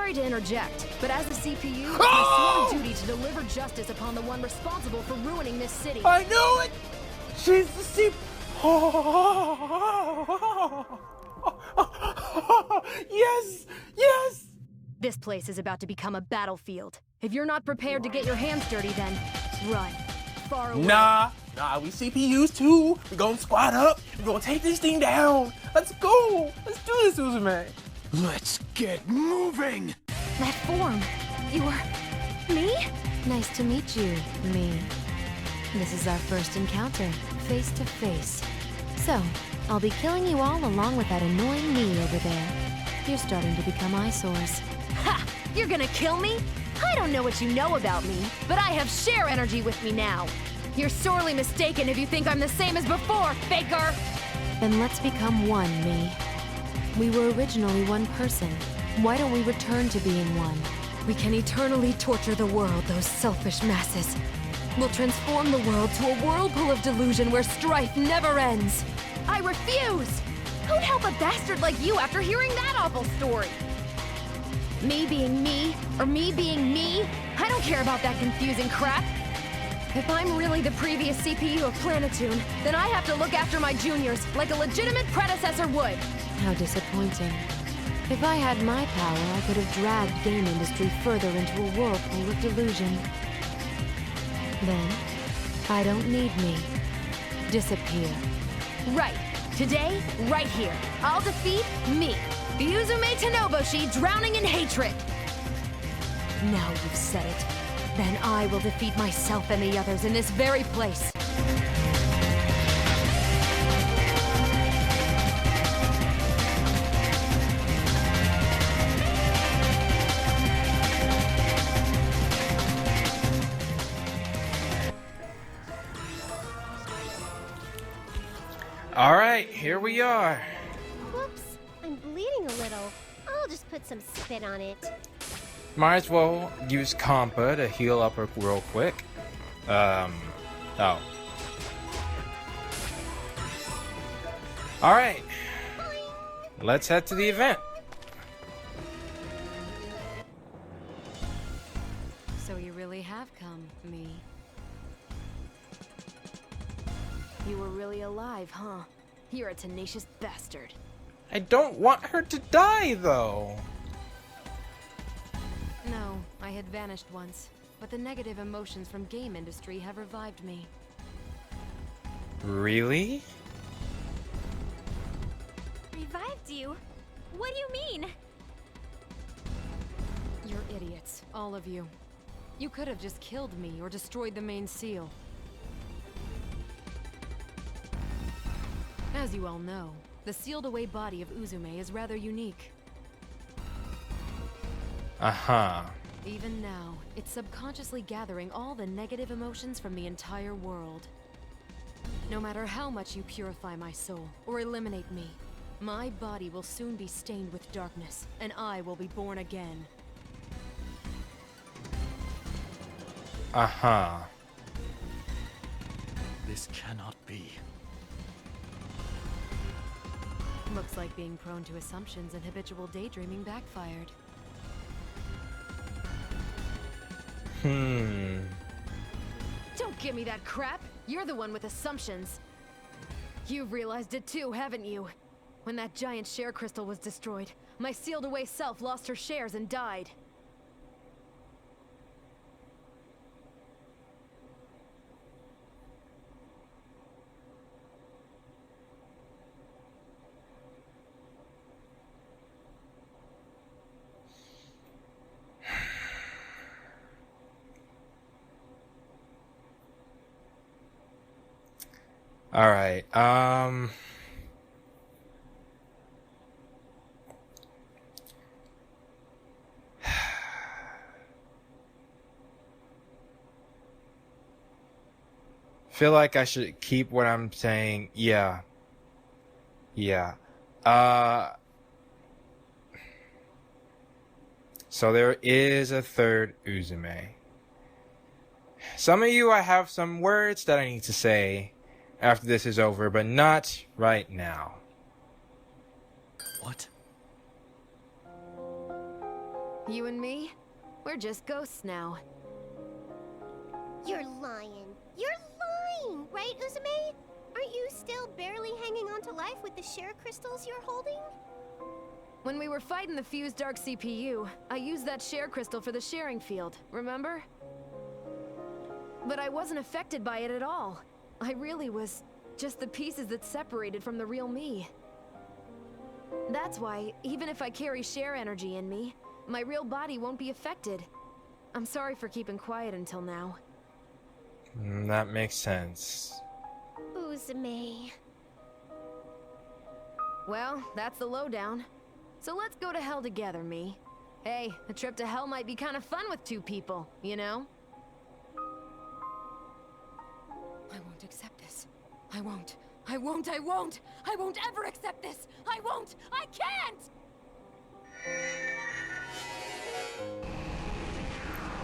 sorry to interject, but as the CPU, it's my sworn duty to deliver justice upon the one responsible for ruining this city. I knew it! She's the CPU. Yes! Yes! This place is about to become a battlefield. If you're not prepared to get your hands dirty, then run. Far away. Nah, we CPUs too. We gonna squad up. We gonna take this thing down. Let's go. Let's do this, Uzume. Let's get moving! That form. You're... me? Nice to meet you, me. This is our first encounter, face to face. So, I'll be killing you all along with that annoying me over there. You're starting to become eyesores. Ha! You're gonna kill me? I don't know what you know about me, but I have share energy with me now. You're sorely mistaken if you think I'm the same as before, faker! Then let's become one, me. We were originally one person. Why don't we return to being one? We can eternally torture the world, those selfish masses. We'll transform the world to a whirlpool of delusion where strife never ends. I refuse! Who'd help a bastard like you after hearing that awful story? Me being me, or me being me? I don't care about that confusing crap. If I'm really the previous CPU of Planetoon, then I have to look after my juniors like a legitimate predecessor would. How disappointing. If I had my power, I could have dragged game industry further into a whirlpool of delusion. Then, I don't need me. Disappear. Right. Today, right here. I'll defeat me. Uzume Tanoboshi drowning in hatred. Now you've said it. Then I will defeat myself and the others in this very place. Alright, here we are. Whoops, I'm bleeding a little. I'll just put some spit on it. Might as well use Compa to heal up real quick. Oh. Alright. Let's head to the event. So you really have come, me. You were really alive, huh? You're a tenacious bastard. I don't want her to die, though. No, I had vanished once, but the negative emotions from game industry have revived me. Really? Revived you? What do you mean? You're idiots, all of you. You could have just killed me or destroyed the main seal. As you all know, the sealed-away body of Uzume is rather unique. Uh-huh. Even now, it's subconsciously gathering all the negative emotions from the entire world. No matter how much you purify my soul, or eliminate me, my body will soon be stained with darkness, and I will be born again. Uh-huh. This cannot be. Looks like being prone to assumptions and habitual daydreaming backfired. Don't give me that crap! You're the one with assumptions. You've realized it too, haven't you? When that giant share crystal was destroyed, my sealed-away self lost her shares and died. All right. Feel like I should keep what I'm saying. Yeah. So there is a third Uzume. Some of you, I have some words that I need to say after this is over, but not right now. What? You and me? We're just ghosts now. You're lying. You're lying, right, Uzume? Aren't you still barely hanging on to life with the share crystals you're holding? When we were fighting the fused Dark CPU, I used that share crystal for the sharing field, remember? But I wasn't affected by it at all. I really was just the pieces that separated from the real me. That's why, even if I carry share energy in me, my real body won't be affected. I'm sorry for keeping quiet until now. That makes sense. Uzume. Well, that's the lowdown. So let's go to hell together, me. Hey, a trip to hell might be kind of fun with two people, you know? I won't accept this. I won't. I won't. I won't. I won't ever accept this. I won't. I can't!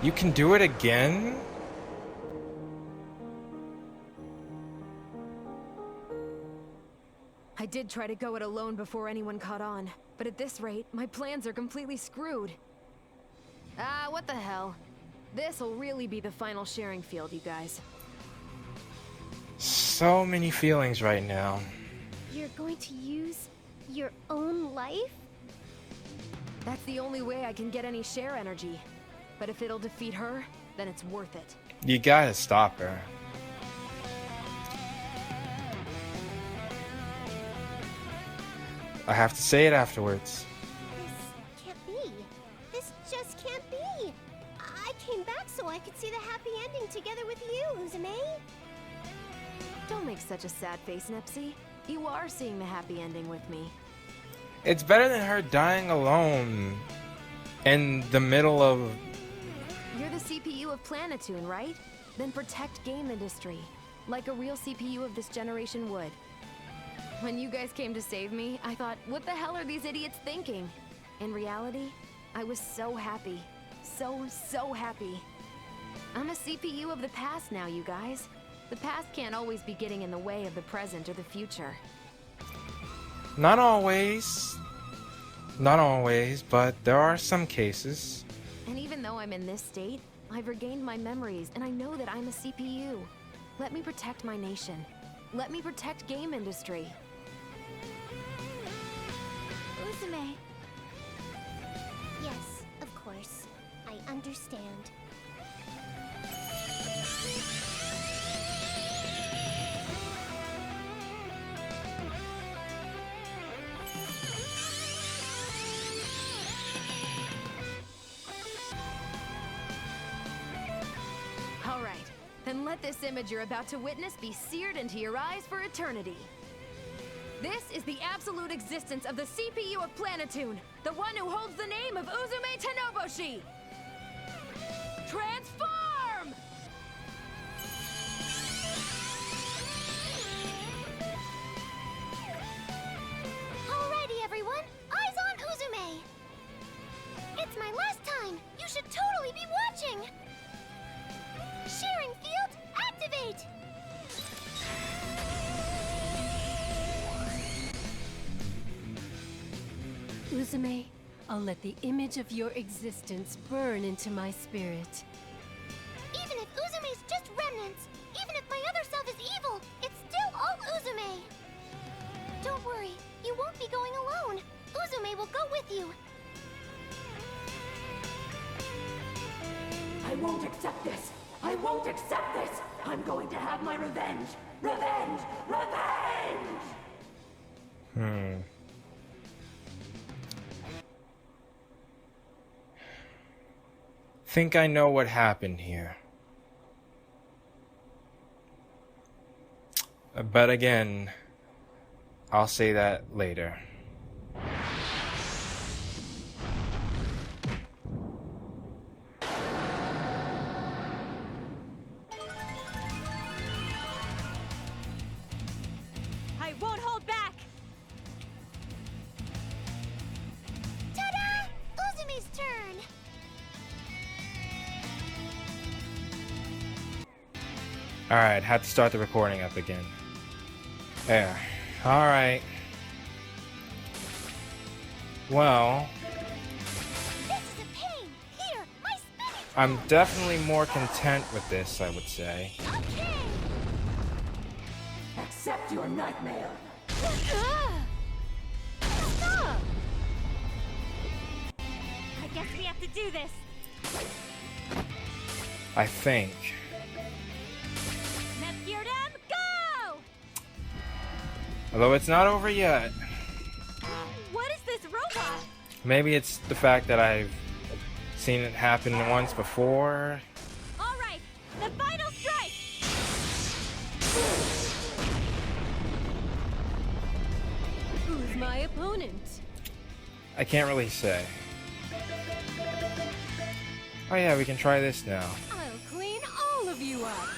You can do it again? I did try to go it alone before anyone caught on, but at this rate, my plans are completely screwed. Ah, what the hell. This'll really be the final sharing field, you guys. So many feelings right now. You're going to use your own life? That's the only way I can get any share energy. But if it'll defeat her, then it's worth it. You gotta stop her. I have to say it afterwards. This can't be. This just can't be. I came back so I could see the happy ending together with you, Uzume. Don't make such a sad face, Nipsey. You are seeing the happy ending with me. It's better than her dying alone in the middle of... You're the CPU of Planetoon, right? Then protect game industry, like a real CPU of this generation would. When you guys came to save me, I thought, what the hell are these idiots thinking? In reality, I was so happy. So happy. I'm a CPU of the past now, you guys. The past can't always be getting in the way of the present or the future. Not always. Not always, but there are some cases. And even though I'm in this state, I've regained my memories and I know that I'm a CPU. Let me protect my nation. Let me protect game industry. Uzume. Yes, of course. I understand. All right, then let this image you're about to witness be seared into your eyes for eternity. This is the absolute existence of the CPU of Planetoon, the one who holds the name of Uzume Tenoboshi! Transform! Alrighty, everyone. Eyes on Uzume. It's my last time. You should totally be watching. Sharing field, activate! Uzume, I'll let the image of your existence burn into my spirit. Even if Uzume's just remnants, even if my other self is evil, it's still all Uzume. Don't worry, you won't be going alone. Uzume will go with you. I won't accept this! I won't accept this! I'm going to have my revenge! Revenge! Revenge! Think I know what happened here. But again, I'll say that later. I won't hold back! Ta-da! Uzume's turn. Alright, had to start the recording up again. There. Alright. Well, This is a pain. I'm definitely more content with this, I would say. Okay. Accept your nightmare. Stop! I guess we have to do this. I think. Neptunia, go! Although it's not over yet. What is this robot? Maybe it's the fact that I've seen it happen once before. All right, the final strike. Who's my opponent? I can't really say. Oh yeah, we can try this now. I'll clean all of you up.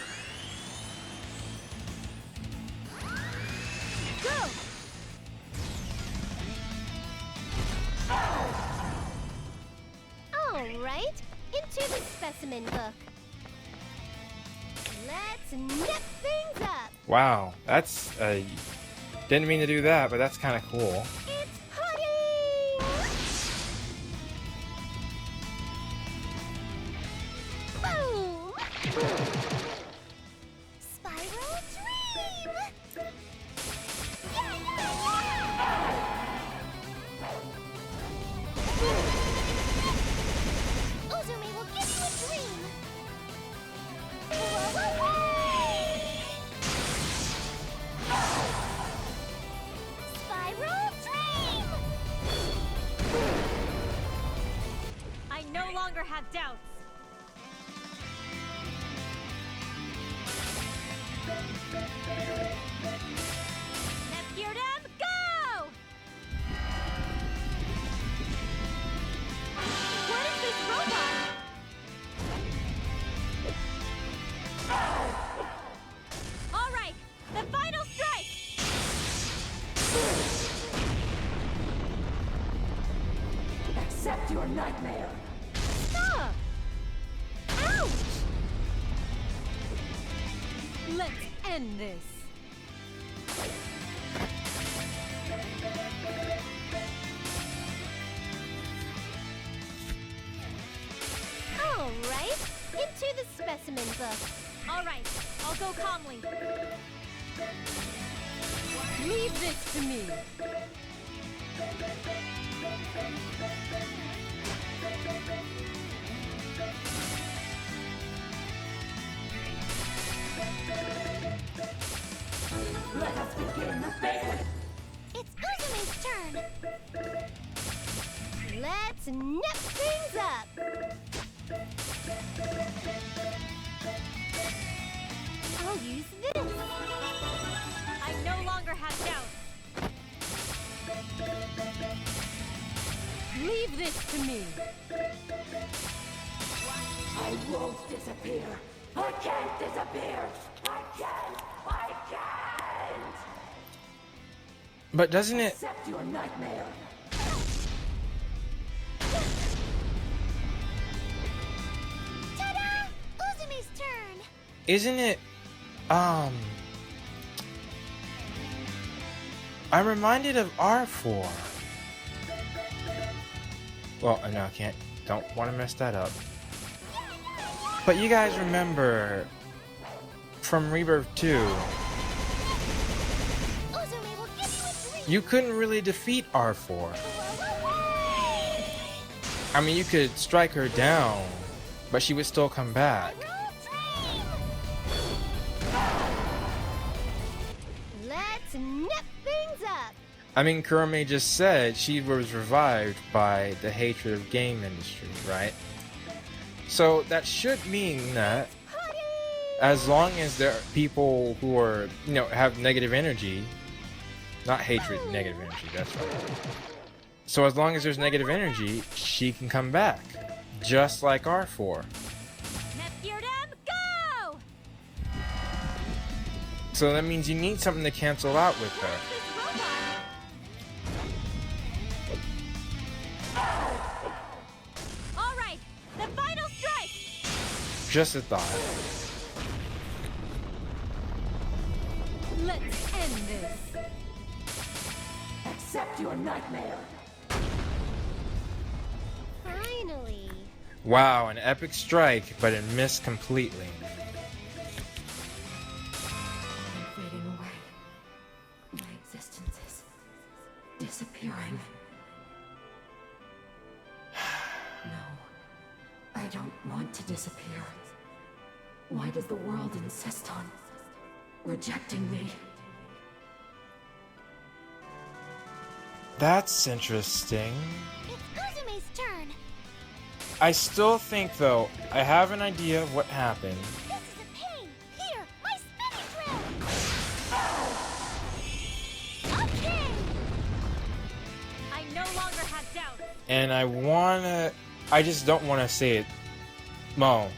Go! All right, into the specimen book. Let's nip things up. Wow, that's didn't mean to do that, but that's kind of cool. It's putty! Boom! Spiral dream! Yeah, yeah, yeah! Uzume will give you a dream! Whoa, whoa, whoa! Spiral dream! I no longer have doubts. Neptunia, go! What is this robot? All right, the final strike. Accept your nightmare. Stop! Ouch! Let's end this. All right, into the specimen book. All right, I'll go calmly. Leave this to me. Let us begin the banquet. It's Uzume's turn. Let's nip things up. I'll use this. I no longer have doubts. Leave this to me. I won't disappear. I can't disappear. I can't. I can't. But doesn't it? Accept your nightmare. Ta-da! Uzume's turn. Isn't it? I'm reminded of R4. Well, no, I can't. Don't want to mess that up. But you guys remember from Rebirth 2, Uzume will give you a dream. you couldn't really defeat R4. I mean, you could strike her down, but she would still come back. Let's nip things up. I mean, Kurome just said she was revived by the hatred of game industry, right? So that should mean that as long as there are people who are, you know, have negative energy, not hatred, negative energy, that's right. So as long as there's negative energy, she can come back, just like R4. Neptunia, go! So that means you need something to cancel out with her. This robot. All right, the final strike. Just a thought. Let's end this. Accept your nightmare. Finally. Wow, an epic strike, but it missed completely. I'm fading away. My existence is disappearing. No, I don't want to disappear. Why does the world insist on rejecting me? That's interesting. It's Uzume's turn. I still think, though, I have an idea of what happened. This is a pain. Here, my spinning drill. Okay. I no longer have doubt. And I just don't wanna say it. Mo.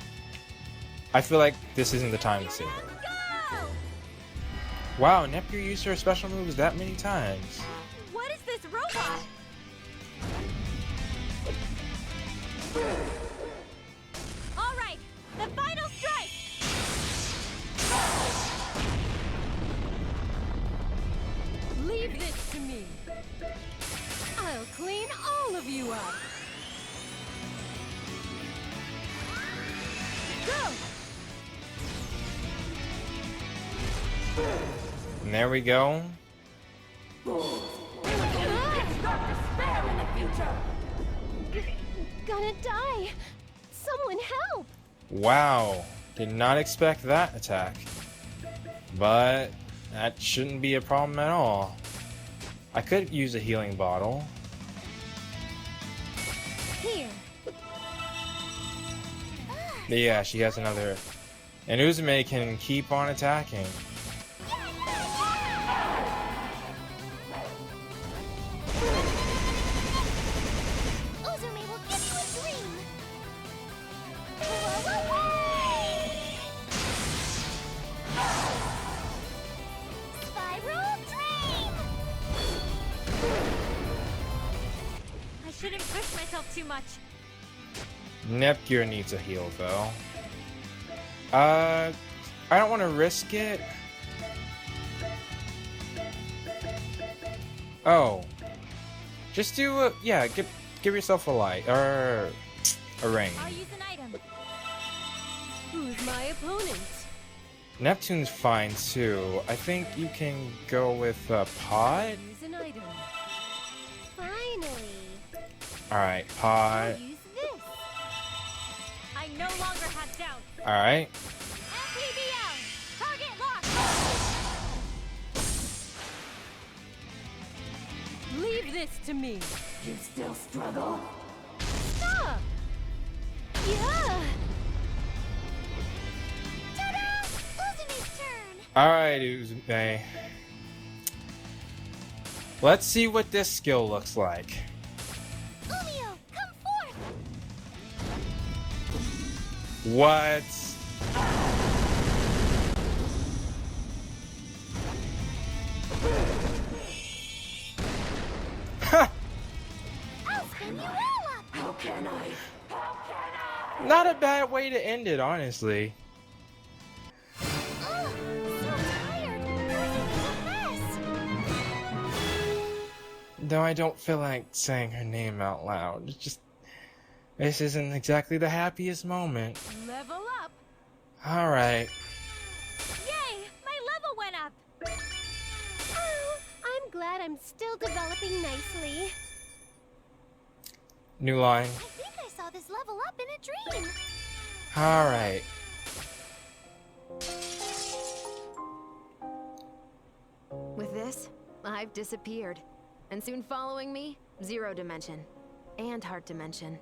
I feel like this isn't the time to say it. Go! Wow, Neptune used her special moves that many times. What is this robot? All right, the final strike. Leave this to me. I'll clean all of you up. Go! And there we go. Gonna die. Someone help. Wow. Did not expect that attack. But that shouldn't be a problem at all. I could use a healing bottle. Here. Yeah, she has another. And Uzume can keep on attacking. Uzume will give you a dream. Spiral dream. I shouldn't push myself too much. Nepgear needs a heal though. I don't want to risk it. Oh. Just do a, yeah, give yourself a light or a ring. I'll use an item. Who's my opponent? Neptune's fine too. I think you can go with a pot. Use an item. Finally. Alright, pot. Use this. I no longer have doubt. Alright. FPBL. Target locked. Leave this to me. You still struggle? Stop! Yeah! Ta-da! Uzume's turn. Alright, Uzume. Let's see what this skill looks like. Umio, come forth. What? I'll spin you all up. How can I? Not a bad way to end it, honestly. Oh, so tired. Everything's a mess. Though I don't feel like saying her name out loud. It's just, this isn't exactly the happiest moment. Level up. Alright. Yay! My level went up. Oh, I'm glad I'm still developing nicely. New line. I think I saw this level up in a dream. Alright. With this, I've disappeared. And soon following me, Zero Dimension. And Heart Dimension.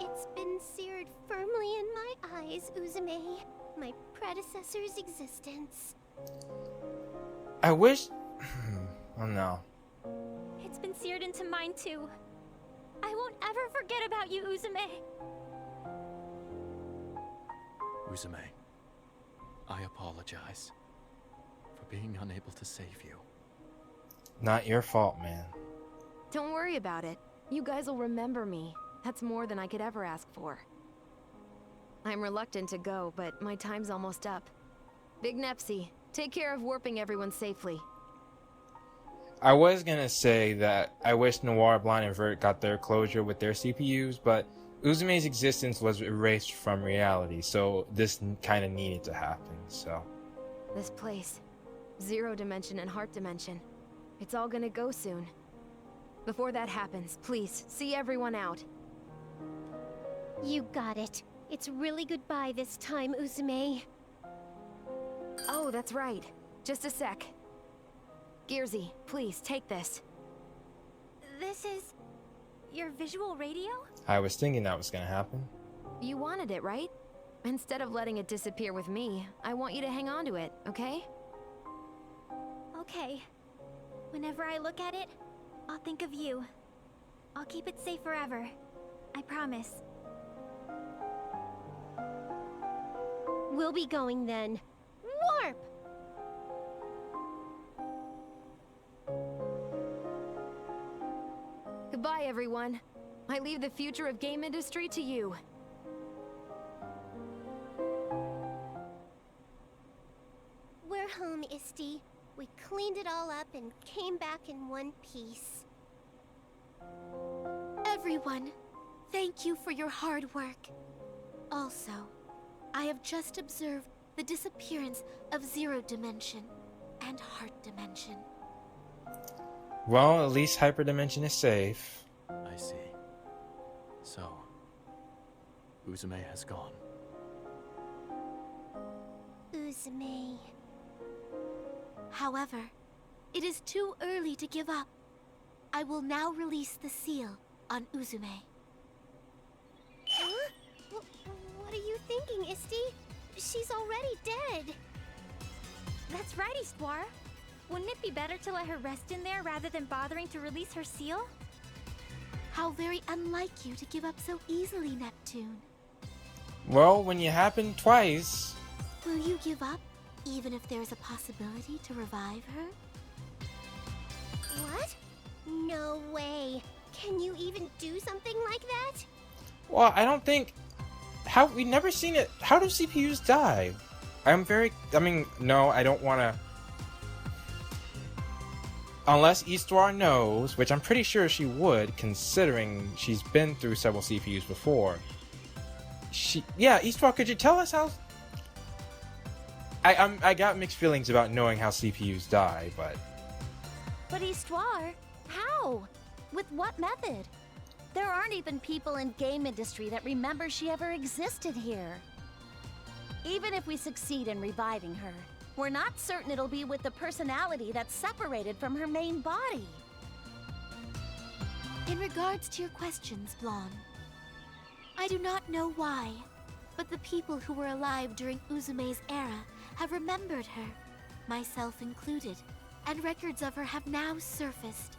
It's been seared firmly in my eyes, Uzume. My predecessor's existence. I wish... oh no. It's been seared into mine too. I won't ever forget about you, Uzume. Uzume, I apologize for being unable to save you. Not your fault, man. Don't worry about it. You guys will remember me. That's more than I could ever ask for. I'm reluctant to go, but my time's almost up. Big Nepsi, take care of warping everyone safely. I was gonna say that I wish Noir, Blind, and Vert got their closure with their CPUs, but Uzume's existence was erased from reality, so this kind of needed to happen, so... This place. Zero Dimension and Heart Dimension. It's all gonna go soon. Before that happens, please, see everyone out. You got it. It's really goodbye this time, Uzume. Oh, that's right. Just a sec. Gearsy, please, take this. This is... your visual radio? I was thinking that was gonna happen. You wanted it, right? Instead of letting it disappear with me, I want you to hang on to it, okay? Okay. Whenever I look at it, I'll think of you. I'll keep it safe forever. I promise. We'll be going then. Warp! Goodbye, everyone. I leave the future of game industry to you. We're home, Isti. We cleaned it all up and came back in one piece. Everyone, thank you for your hard work. Also, I have just observed the disappearance of Zero Dimension and Heart Dimension. Well, at least Hyperdimension is safe. I see. So, Uzume has gone. Uzume. However, it is too early to give up. I will now release the seal on Uzume. Huh? What are you thinking, Isti? She's already dead. That's right, Histoire. Wouldn't it be better to let her rest in there rather than bothering to release her seal? How very unlike you to give up so easily, Neptune. Well, when you happen twice... Will you give up, even if there's a possibility to revive her? What? No way. Can you even do something like that? Well, I don't think... We've never seen it... How do CPUs die? No, I don't want to... Unless Histoire knows, which I'm pretty sure she would, considering she's been through several CPUs before. Yeah, Histoire, could you tell us how... I got mixed feelings about knowing how CPUs die, but... But Histoire, how? With what method? There aren't even people in game industry that remember she ever existed here. Even if we succeed in reviving her, we're not certain it'll be with the personality that's separated from her main body. In regards to your questions, Blonde, I do not know why, but the people who were alive during Uzume's era have remembered her, myself included, and records of her have now surfaced.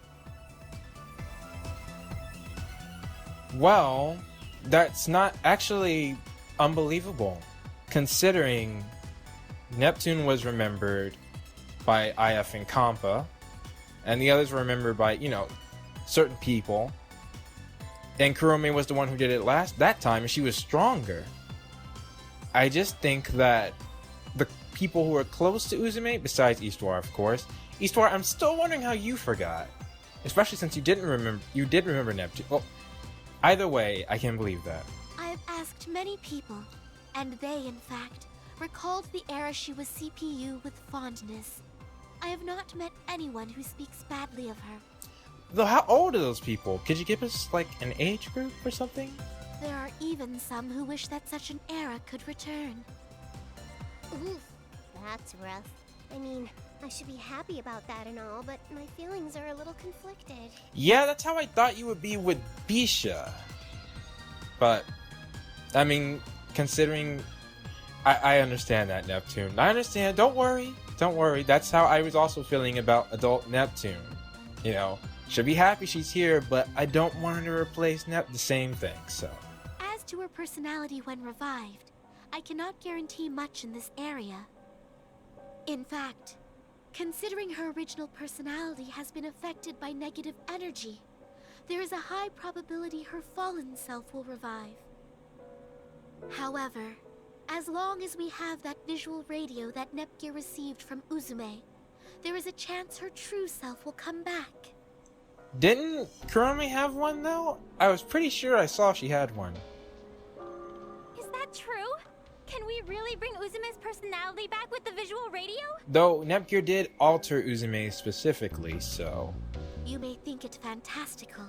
Well, that's not actually unbelievable, considering Neptune was remembered by IF and Compa, and the others were remembered by, certain people. And Kurome was the one who did it that time, and she was stronger. I just think that the people who are close to Uzume, besides Histoire, of course, Histoire, I'm still wondering how you forgot, especially since you did remember Neptune. Well, either way, I can't believe that. I have asked many people, and they, in fact, recalled the era she was CPU with fondness. I have not met anyone who speaks badly of her. Though, how old are those people? Could you give us, an age group or something? There are even some who wish that such an era could return. Oof, that's rough. I mean, I should be happy about that and all, but my feelings are a little conflicted. Yeah, that's how I thought you would be with Bisha. But, considering... I understand that, Neptune. I understand. Don't worry. That's how I was also feeling about adult Neptune. Should be happy she's here, but I don't want her to replace the same thing, so... As to her personality when revived, I cannot guarantee much in this area. In fact, considering her original personality has been affected by negative energy, there is a high probability her fallen self will revive. However, as long as we have that visual radio that Nepgear received from Uzume, there is a chance her true self will come back. Didn't Kurome have one though? I was pretty sure I saw she had one. Is that true? Can we really bring Uzume's personality back with the visual radio? Though Nepgear did alter Uzume specifically, so... You may think it fantastical,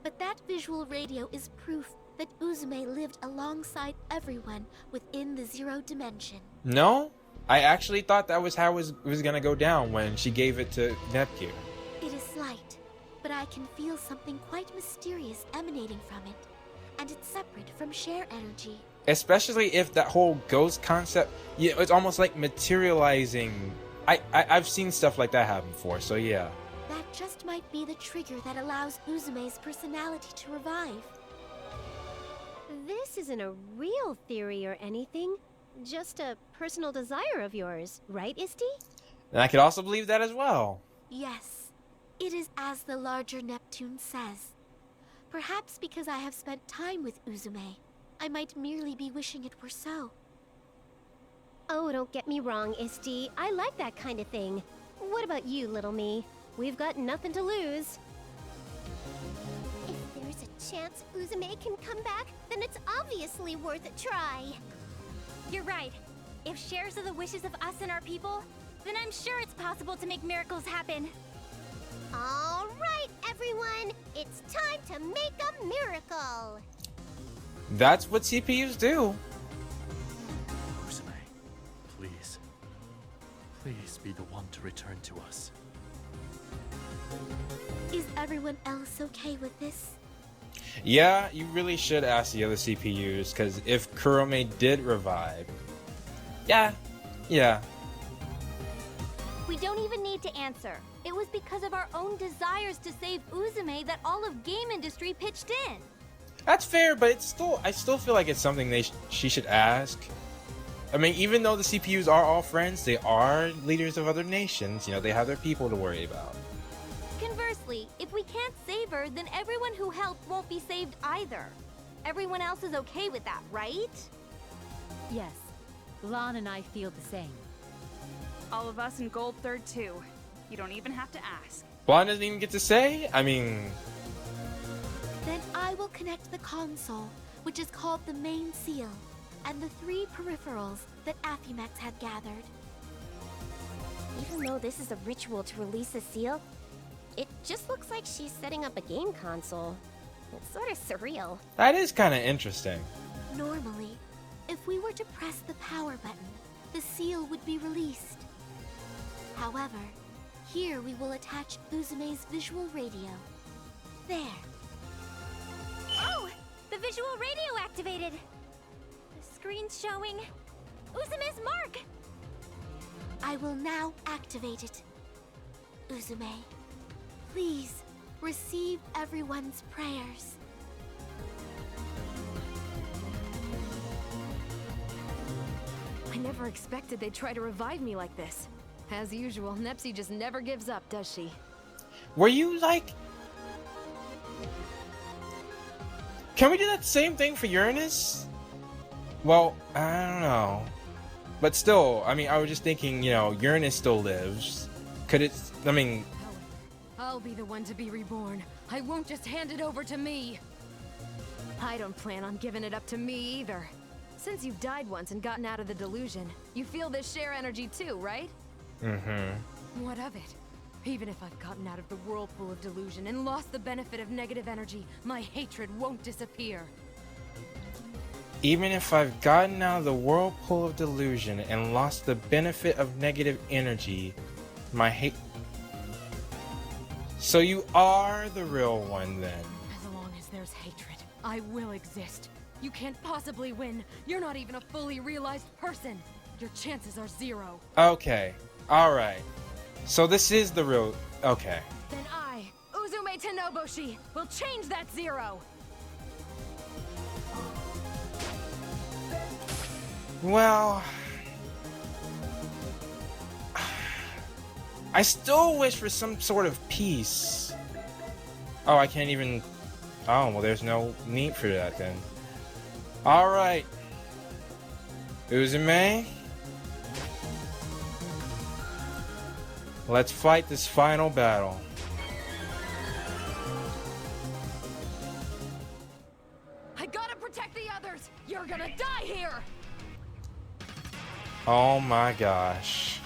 but that visual radio is proof that Uzume lived alongside everyone within the Zero Dimension. No? I actually thought that was how it was gonna go down when she gave it to Nepgear. It is slight, but I can feel something quite mysterious emanating from it, and it's separate from share energy. Especially if that whole ghost concept, yeah, it's almost like materializing. I've seen stuff like that happen before, so yeah. That just might be the trigger that allows Uzume's personality to revive. This isn't a real theory or anything. Just a personal desire of yours, right, Isti? And I could also believe that as well. Yes, it is as the larger Neptune says. Perhaps because I have spent time with Uzume, I might merely be wishing it were so. Oh, don't get me wrong, Isti. I like that kind of thing. What about you, little me? We've got nothing to lose. If there's a chance Uzume can come back, then it's obviously worth a try. You're right. If shares are the wishes of us and our people, then I'm sure it's possible to make miracles happen. All right, everyone, it's time to make a miracle. That's what CPUs do. Uzume, please. Please be the one to return to us. Is everyone else okay with this? Yeah, you really should ask the other CPUs, because if Kurome did revive... Yeah. We don't even need to answer. It was because of our own desires to save Uzume that all of game industry pitched in. That's fair, but I still feel like it's something she should ask. I mean, even though the CPUs are all friends, they are leaders of other nations. You know, they have their people to worry about. Conversely, if we can't save her, then everyone who helped won't be saved either. Everyone else is okay with that, right? Yes. Lon and I feel the same. All of us in Gold Third too. You don't even have to ask. Blonde doesn't even get to say? I mean... Then I will connect the console, which is called the main seal, and the 3 peripherals that Aphimax had gathered. Even though this is a ritual to release a seal, it just looks like she's setting up a game console. It's sort of surreal. That is kind of interesting. Normally, if we were to press the power button, the seal would be released. However, here we will attach Uzume's visual radio. There. Oh! The visual radio activated! The screen's showing Uzume's mark! I will now activate it. Uzume, please receive everyone's prayers. I never expected they'd try to revive me like this. As usual, Nepsi just never gives up, does she? Were you like... Can we do that same thing for Uranus? Well, I don't know. But still, I mean, I was just thinking, you know, Uranus still lives. Could it... I mean... I'll be the one to be reborn. I won't just hand it over to me. I don't plan on giving it up to me either. Since you've died once and gotten out of the delusion, you feel this share energy too, right? Mm-hmm. What of it? Even if I've gotten out of the whirlpool of delusion and lost the benefit of negative energy, my hatred won't disappear. Even if I've gotten out of the whirlpool of delusion and lost the benefit of negative energy, my hate... So you are the real one then? As long as there's hatred, I will exist. You can't possibly win. You're not even a fully realized person. Your chances are 0. Okay. Alright. So this is the real... Okay. Then I, Uzume Tenoboshi, will change that 0. Well... I still wish for some sort of peace. Oh, I can't even... Oh, well, there's no need for that then. Alright. Uzume? Let's fight this final battle. I gotta protect the others! You're gonna die here! Oh my gosh.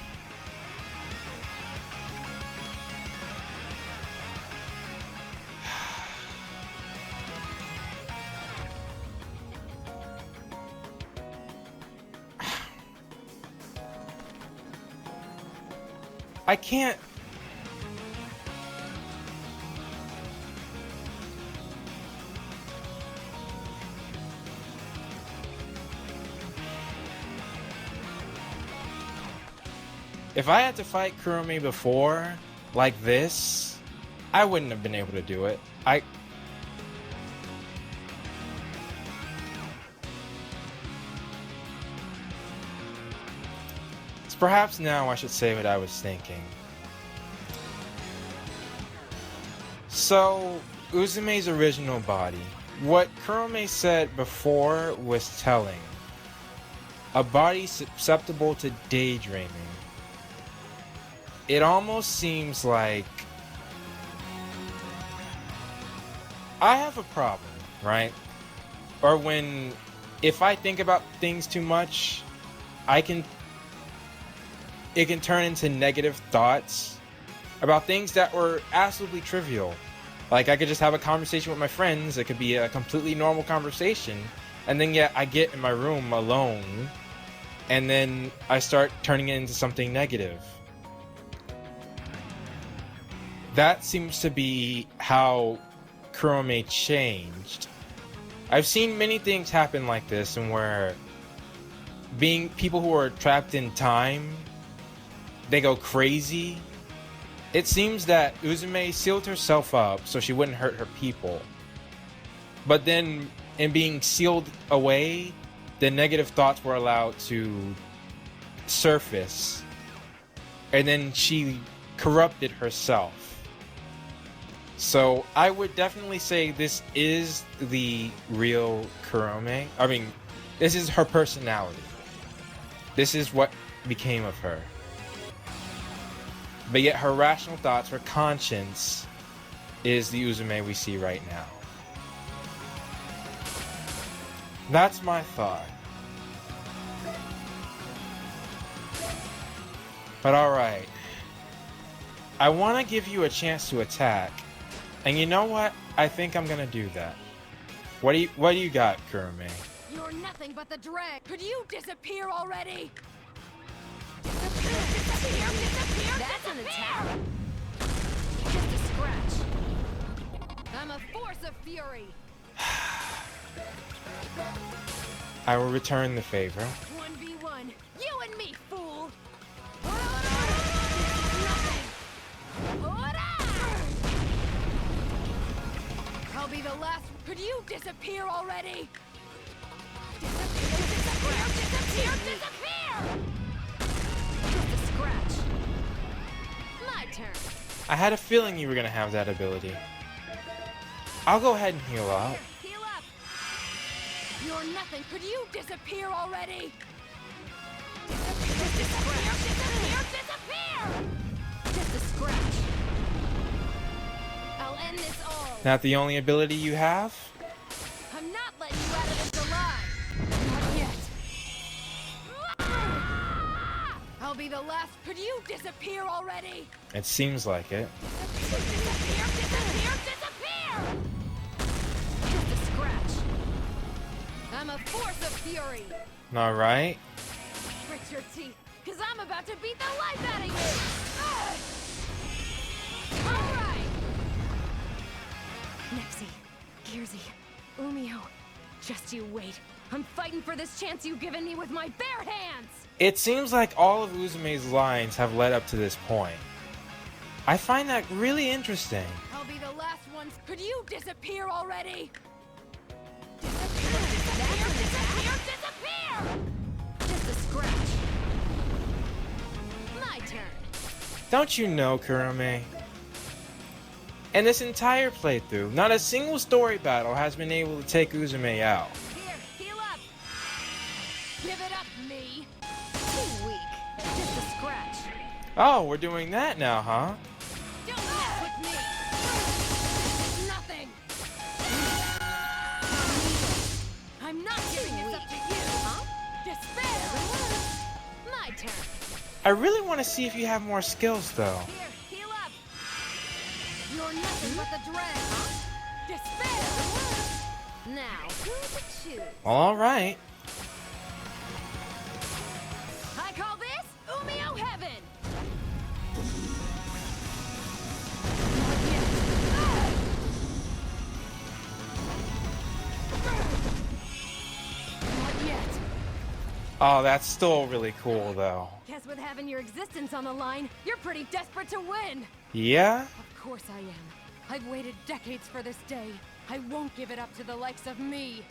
I can't. If I had to fight Kurome before, like this, I wouldn't have been able to do it. Perhaps now I should say what I was thinking. So, Uzume's original body. What Kurome said before was telling. A body susceptible to daydreaming. It almost seems like I have a problem, right? Or if I think about things too much, it can turn into negative thoughts about things that were absolutely trivial. Like, I could just have a conversation with my friends. It could be a completely normal conversation. And then, yeah, I get in my room alone. And then I start turning it into something negative. That seems to be how Kurome changed. I've seen many things happen like this, and where being people who are trapped in time, they go crazy. It seems that Uzume sealed herself up so she wouldn't hurt her people. But then, in being sealed away, the negative thoughts were allowed to surface. And then she corrupted herself. So I would definitely say this is the real Kurome. I mean, this is her personality. This is what became of her. But yet her rational thoughts, her conscience, is the Uzume we see right now. That's my thought. But alright. I want to give you a chance to attack. And you know what? I think I'm gonna do that. What do you got, Kurome? You're nothing but the drag. Could you disappear already? That's an attack. Just a scratch. I'm a force of fury. I will return the favor. 1v1. You and me, fool. I'll be the last. Could you disappear already? Disappear! Just a scratch. My turn. I had a feeling you were gonna have that ability. I'll go ahead and heal up. Heal up. You're nothing. Could you disappear already? Disappear! Just a scratch. I'll end this all. Not the only ability you have? I'm not letting you out of this alive. Not yet. I'll be the last. Could you disappear already? It seems like it. Disappear! Just a scratch. I'm a force of fury. Alright. Grit your teeth, cause I'm about to beat the life out of you! Alright! Nexi, Gearsy, Umio, just you wait. I'm fighting for this chance you've given me with my bare hands! It seems like all of Uzume's lines have led up to this point. I find that really interesting. I'll be the last one. Could you disappear already? Disappear! Just a scratch. My turn. Don't you know, Kurome? In this entire playthrough, not a single story battle has been able to take Uzume out. Here, heal up. Give it up, me. Too weak. Just a scratch. Oh, we're doing that now, huh? Don't mess with me! Nothing! I'm not giving this up to you! Huh? Despair! My turn! I really want to see if you have more skills, though. Here, heal up! You're nothing but the dread, huh? Despair! Now, who to choose? Alright. I call this Umio Heaven! Not yet. Oh, that's still really cool, though. Guess with having your existence on the line, you're pretty desperate to win! Yeah? Of course I am. I've waited decades for this day. I won't give it up to the likes of me.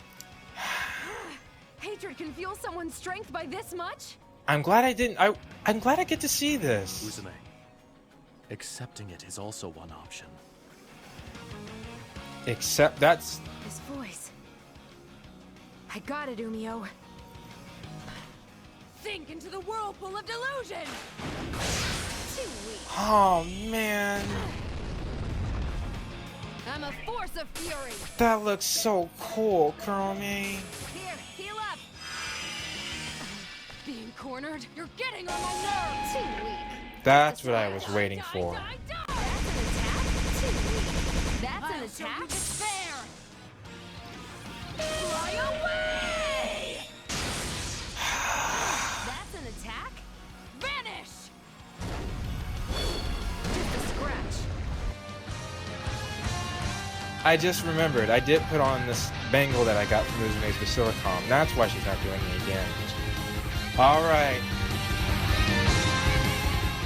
Hatred can fuel someone's strength by this much? I'm glad I didn't. I'm glad I get to see this. Uzume, accepting it is also one option. Except that's. This voice. I got it, Umio. Think into the whirlpool of delusion! Too weak. Oh, man. I'm a force of fury. That looks so cool, Kurome. Here, heal up. Being cornered, you're getting on my nerves. Too weak. That's what I was waiting for. That's an attack? Despair! Fly away! That's an attack? Vanish! Just a scratch. I just remembered, I did put on this bangle that I got from Uzume's Basilicom. That's why she's not doing any damage. Alright.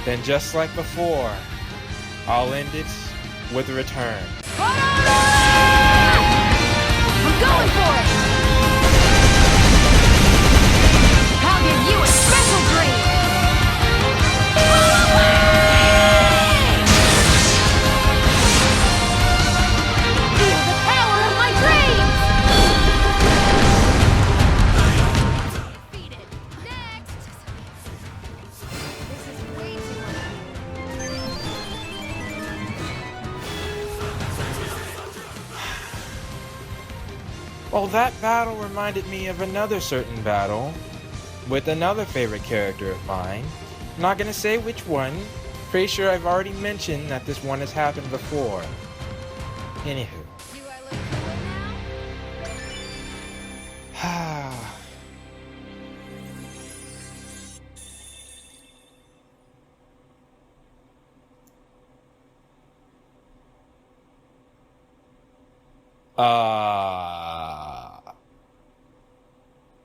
Then just like before, I'll end it with a return. I'm going for it! I'll give you a special dream! Feel the power of my dreams! Defeated. Next! This is way too Well, that battle reminded me of another certain battle with another favorite character of mine. I'm not gonna say which one. Pretty sure I've already mentioned that this one has happened before. Anywho. Do I look cooler now?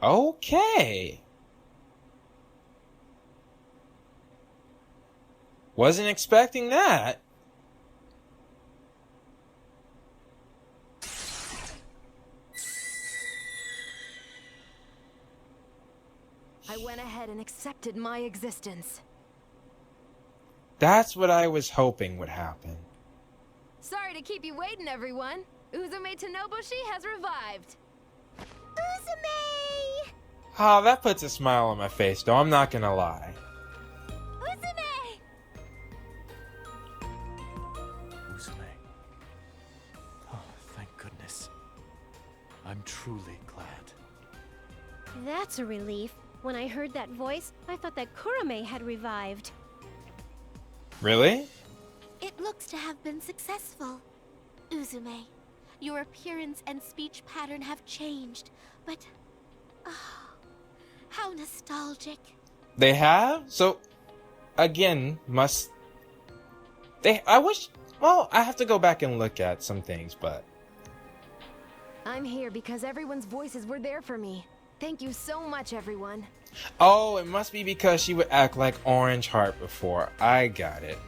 Okay. Wasn't expecting that. I went ahead and accepted my existence. That's what I was hoping would happen. Sorry to keep you waiting, everyone. Uzume Tanoboshi has revived. Uzume! Oh, that puts a smile on my face, though. I'm not gonna lie. Uzume! Uzume. Oh, thank goodness. I'm truly glad. That's a relief. When I heard that voice, I thought that Kurome had revived. Really? It looks to have been successful. Uzume, your appearance and speech pattern have changed, but... oh, how nostalgic. They have? So, again, must... I wish... Well, I have to go back and look at some things, but... I'm here because everyone's voices were there for me. Thank you so much, everyone. Oh, it must be because she would act like Orange Heart before. I got it.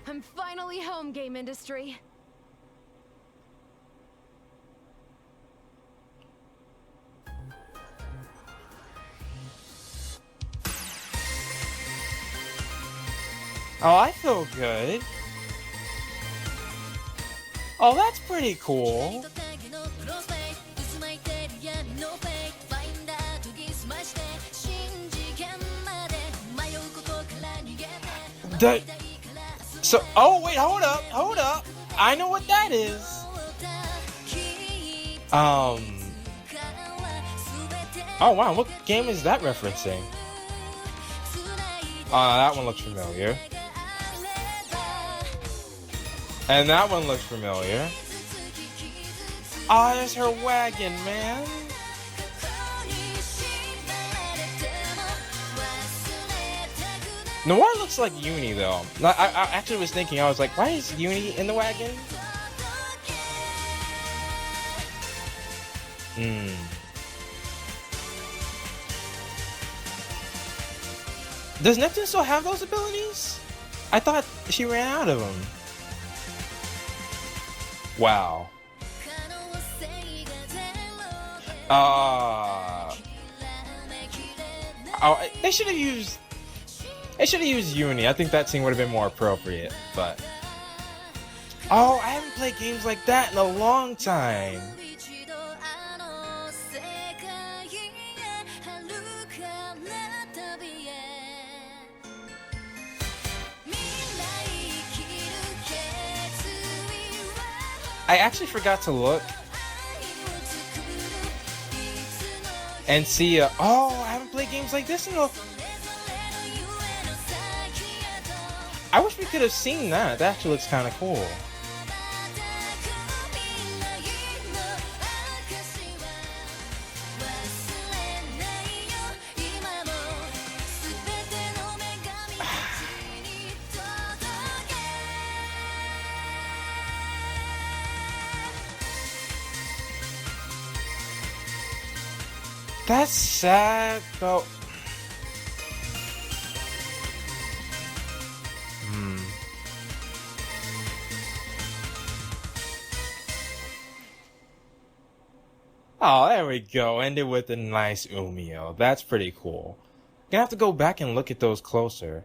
I'm finally home, game industry. Oh, I feel good. Oh, that's pretty cool. So, oh wait, hold up. I know what that is. Oh wow, what game is that referencing? That one looks familiar. And that one looks familiar. Oh, there's her wagon, man. Noir looks like Uni though. I actually was thinking, I was like, why is Uni in the wagon? Does Neptune still have those abilities? I thought she ran out of them. Wow. Oh, they should have used Uni. I think that scene would have been more appropriate, but oh, I haven't played games like that in a long time. I actually forgot to look and see. Oh, I haven't played games like this in a. I wish we could have seen that. That actually looks kind of cool. That's sad, though. Oh, there we go. Ended with a nice Umio. That's pretty cool. Gonna have to go back and look at those closer.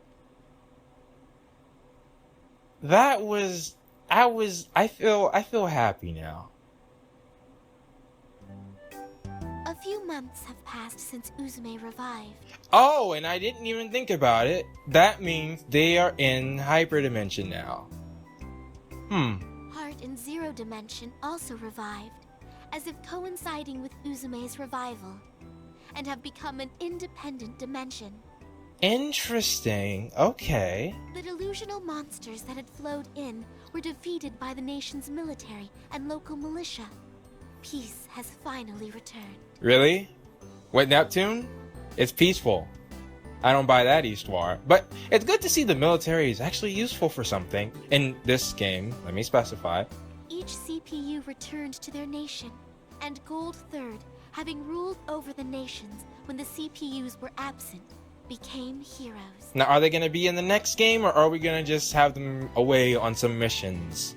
That was. I feel happy now. A few months have passed since Uzume revived. Oh, and I didn't even think about it. That means they are in hyperdimension now. Heart in Zero Dimension also revived, as if coinciding with Uzume's revival, and have become an independent dimension. Interesting. Okay. The delusional monsters that had flowed in were defeated by the nation's military and local militia. Peace has finally returned. Really? With Neptune? It's peaceful. I don't buy that, Eastwar. But it's good to see the military is actually useful for something. In this game, let me specify. Each CPU returned to their nation, and Gold Third, having ruled over the nations when the CPUs were absent, became heroes. Now, are they going to be in the next game, or are we going to just have them away on some missions?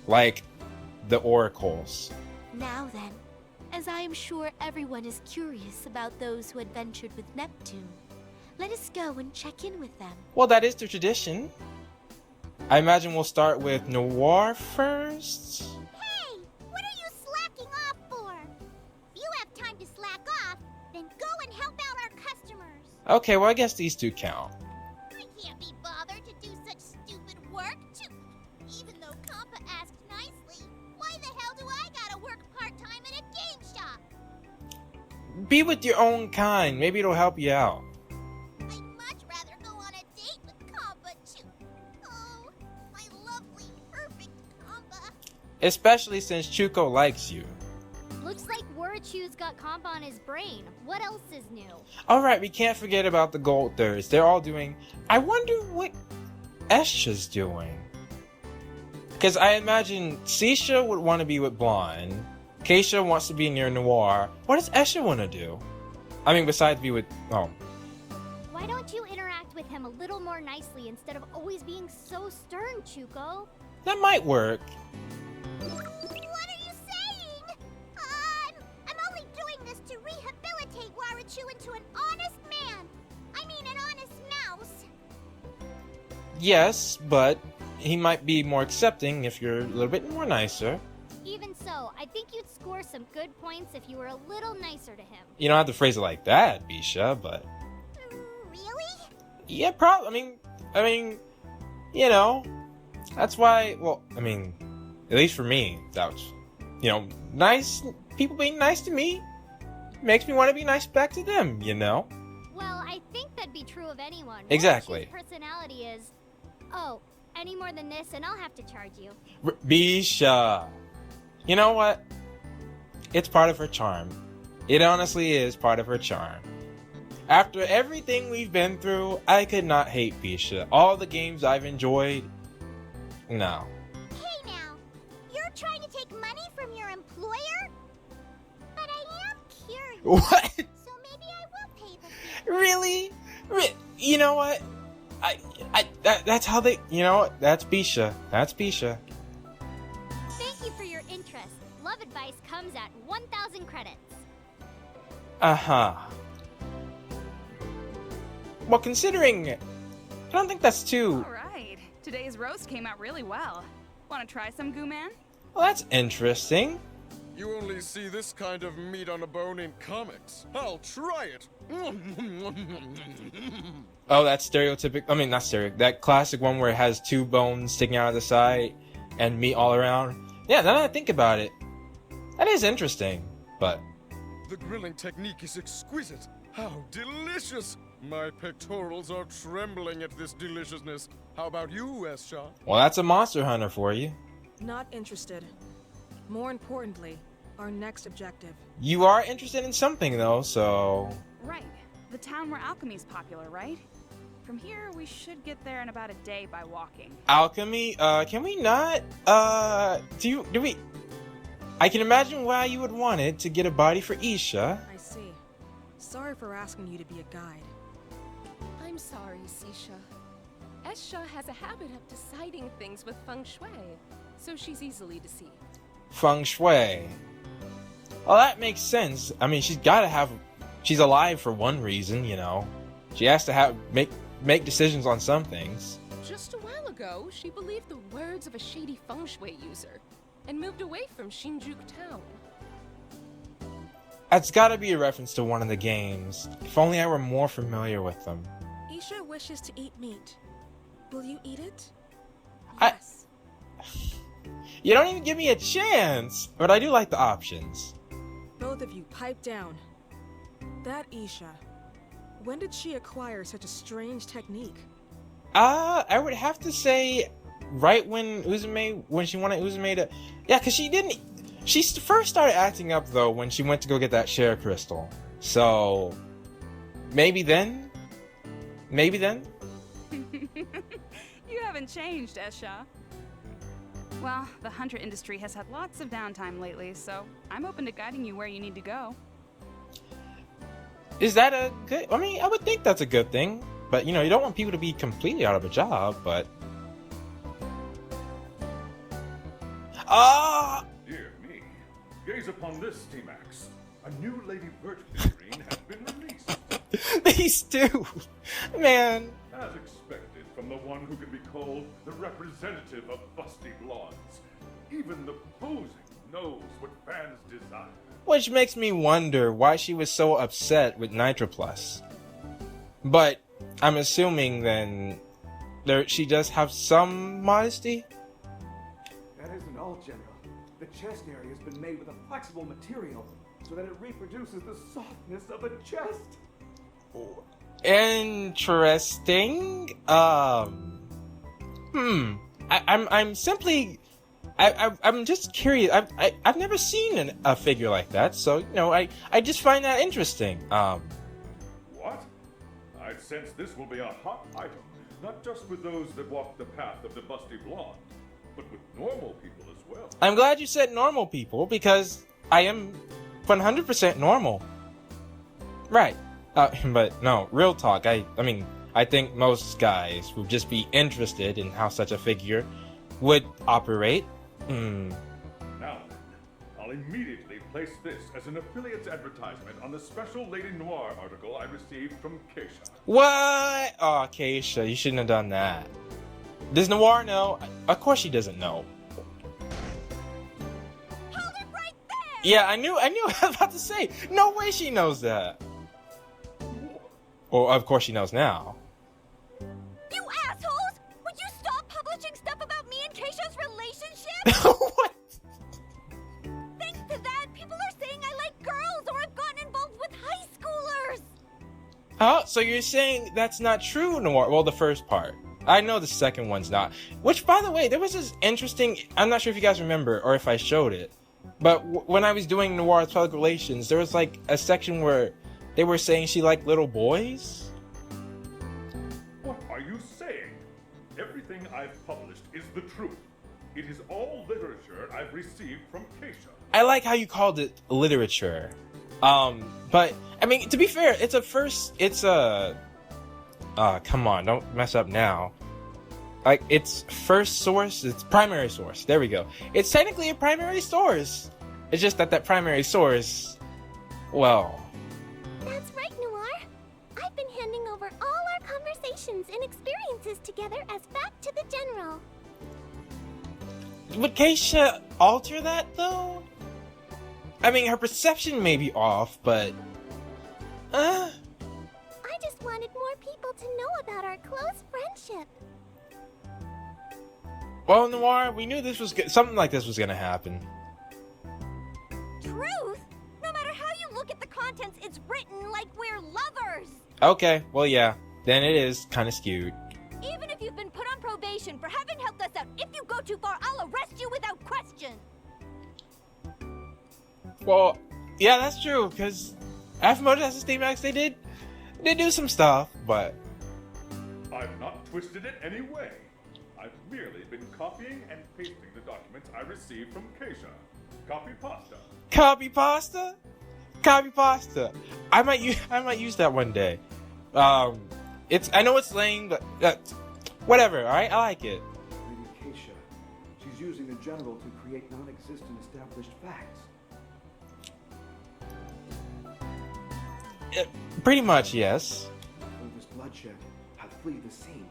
Like the Oracles. Now then, as I am sure everyone is curious about those who had ventured with Neptune, let us go and check in with them. Well, that is the tradition. I imagine we'll start with Noir first. Hey! What are you slacking off for? If you have time to slack off, then go and help out our customers. Okay, well, I guess these two count. I can't be bothered to do such stupid work, even though Compa asked nicely. Why the hell do I gotta work part-time at a game shop? Be with your own kind. Maybe it'll help you out. I'd much rather go on a date with Compa, Oh, my lovely, perfect Compa. Especially since Chuko likes you. Looks like Warachu's got comp on his brain. What else is new? Alright, we can't forget about the Gold Thirds. They're all doing... I wonder what Escha's doing. Because I imagine Sisha would want to be with Blonde. Keisha wants to be near Noir. What does Escha want to do? I mean, besides be with... Oh. Why don't you interact with him a little more nicely instead of always being so stern, Chuko? That might work. What are you saying? I'm only doing this to rehabilitate Warachu into an honest man. I mean, an honest mouse. Yes, but he might be more accepting if you're a little bit more nicer. Even so, I think you'd score some good points if you were a little nicer to him. You don't have to phrase it like that, Bisha, but... Really? Yeah, probably. I mean, you know, that's why, well, I mean, at least for me, that was, you know, nice, people being nice to me makes me want to be nice back to them, you know? Well, I think that'd be true of anyone. Exactly. What if your personality is, oh, any more than this and I'll have to charge you. Bisha. You know what? It's part of her charm. It honestly is part of her charm. After everything we've been through, I could not hate Bisha. All the games I've enjoyed, no. Hey now, you're trying to take money from your employer? But I am curious. What? So maybe I will pay the fee. Really? You know what? That's how they, you know what? That's Bisha. That's Bisha. Thank you for your interest. Love advice comes at 1,000 credits. Uh-huh. Well, considering, I don't think that's too... Alright, today's roast came out really well. Want to try some, Goo Man? Well, that's interesting. You only see this kind of meat on a bone in comics. I'll try it. Oh, that stereotypical, I mean, not stereo, that classic one where it has two bones sticking out of the side and meat all around. Yeah, now that I think about it, that is interesting, but... The grilling technique is exquisite. How delicious! My pectorals are trembling at this deliciousness. How about you, Esha? Well, that's a Monster Hunter for you. Not interested. More importantly, our next objective. You are interested in something, though, so... Right. The town where alchemy's popular, right? From here, we should get there in about a day by walking. Alchemy? Can we not? Do we... I can imagine why you would want it, to get a body for Isha. I see. Sorry for asking you to be a guide. I'm sorry, Sisha. Esha has a habit of deciding things with feng shui, so she's easily deceived. Feng Shui. Well, that makes sense. I mean, she's gotta have... She's alive for one reason, you know. She has to make decisions on some things. Just a while ago, she believed the words of a shady feng shui user, and moved away from Shinjuku town. That's gotta be a reference to one of the games. If only I were more familiar with them. Isha wishes to eat meat. Will you eat it? Yes. You don't even give me a chance! But I do like the options. Both of you, pipe down. That Isha, when did she acquire such a strange technique? I would have to say right when she wanted Uzume to... Yeah, because she didn't... She first started acting up, though, when she went to go get that share crystal. So... Maybe then? Maybe then? You haven't changed, Esha. Well, the hunter industry has had lots of downtime lately, so I'm open to guiding you where you need to go. Is that a good... I mean, I would think that's a good thing. But, you know, you don't want people to be completely out of a job, but... Ah! Dear me. Gaze upon this, T-Max. A new Lady Vert figurine has been released. These two! Man. As expected from the one who can be called the representative of busty blondes. Even the posing knows what fans desire. Which makes me wonder why she was so upset with Nitro Plus. But I'm assuming then she does have some modesty? That isn't all, General. The chest area has been made with a flexible material so that it reproduces the softness of a chest. Interesting. I'm simply... I'm just curious. I've never seen a figure like that, so, you know, I just find that interesting. What? I sense this will be a hot item, not just with those that walk the path of the busty blonde, but with normal people as well. I'm glad you said normal people, because I am 100% normal. Right. But no, real talk, I mean, I think most guys would just be interested in how such a figure would operate. Now then, I'll immediately place this as an affiliate's advertisement on the special Lady Noir article I received from Keisha. What? Oh, Keisha, you shouldn't have done that. Does Noir know? Of course she doesn't know. Hold it right there! Yeah, I knew I was about to say, no way she knows that. Well, of course she knows now. You assholes! Would you stop What? Thanks to that, people are saying I like girls or I've gotten involved with high schoolers. Oh, so you're saying that's not true, Noir? Well, the first part. I know the second one's not. Which, by the way, there was this interesting... I'm not sure if you guys remember or if I showed it. But when I was doing Noir's public relations, there was like a section where they were saying she liked little boys. What are you saying? Everything I've published is the truth. It is all literature I've received from Keisha. I like how you called it literature. But, I mean, to be fair, it's a... come on, don't mess up now. Like, it's first source, it's primary source. There we go. It's technically a primary source. It's just that primary source, well... That's right, Noir. I've been handing over all our conversations and experiences together as fact to the General. Would Keisha alter that, though? I mean, her perception may be off, but... I just wanted more people to know about our close friendship. Well, Noir, we knew this was something like this was gonna happen. Truth? No matter how you look at the contents, it's written like we're lovers. Okay, well, yeah. Then it is kind of skewed. Even if you've been put on probation for having helped us out, if you go too far, I'll arrest you without question. Well, yeah, that's true, because Afimoto has a statement they did do some stuff, but... I've not twisted it any way. I've merely been copying and pasting the documents I received from Keisha. Copy pasta. Copy pasta? Copy pasta. I might use that one day. I know it's lame, but whatever, alright? I like it. Lady Keisha. She's using the General to create non-existent established facts. Pretty much, yes. All this bloodshed, I'll flee the scene.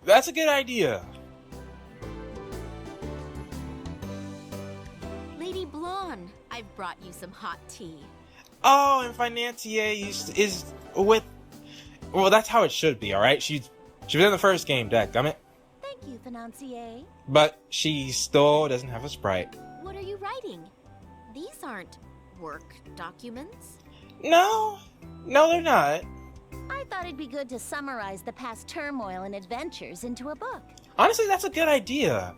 That's a good idea. Lady Blonde, I've brought you some hot tea. Oh, and Financier is with... Well, that's how it should be, alright? She was in the first game, dadgummit. Thank you, Financier. But she still doesn't have a sprite. What are you writing? These aren't work documents. No, they're not. I thought it'd be good to summarize the past turmoil and adventures into a book. Honestly, that's a good idea.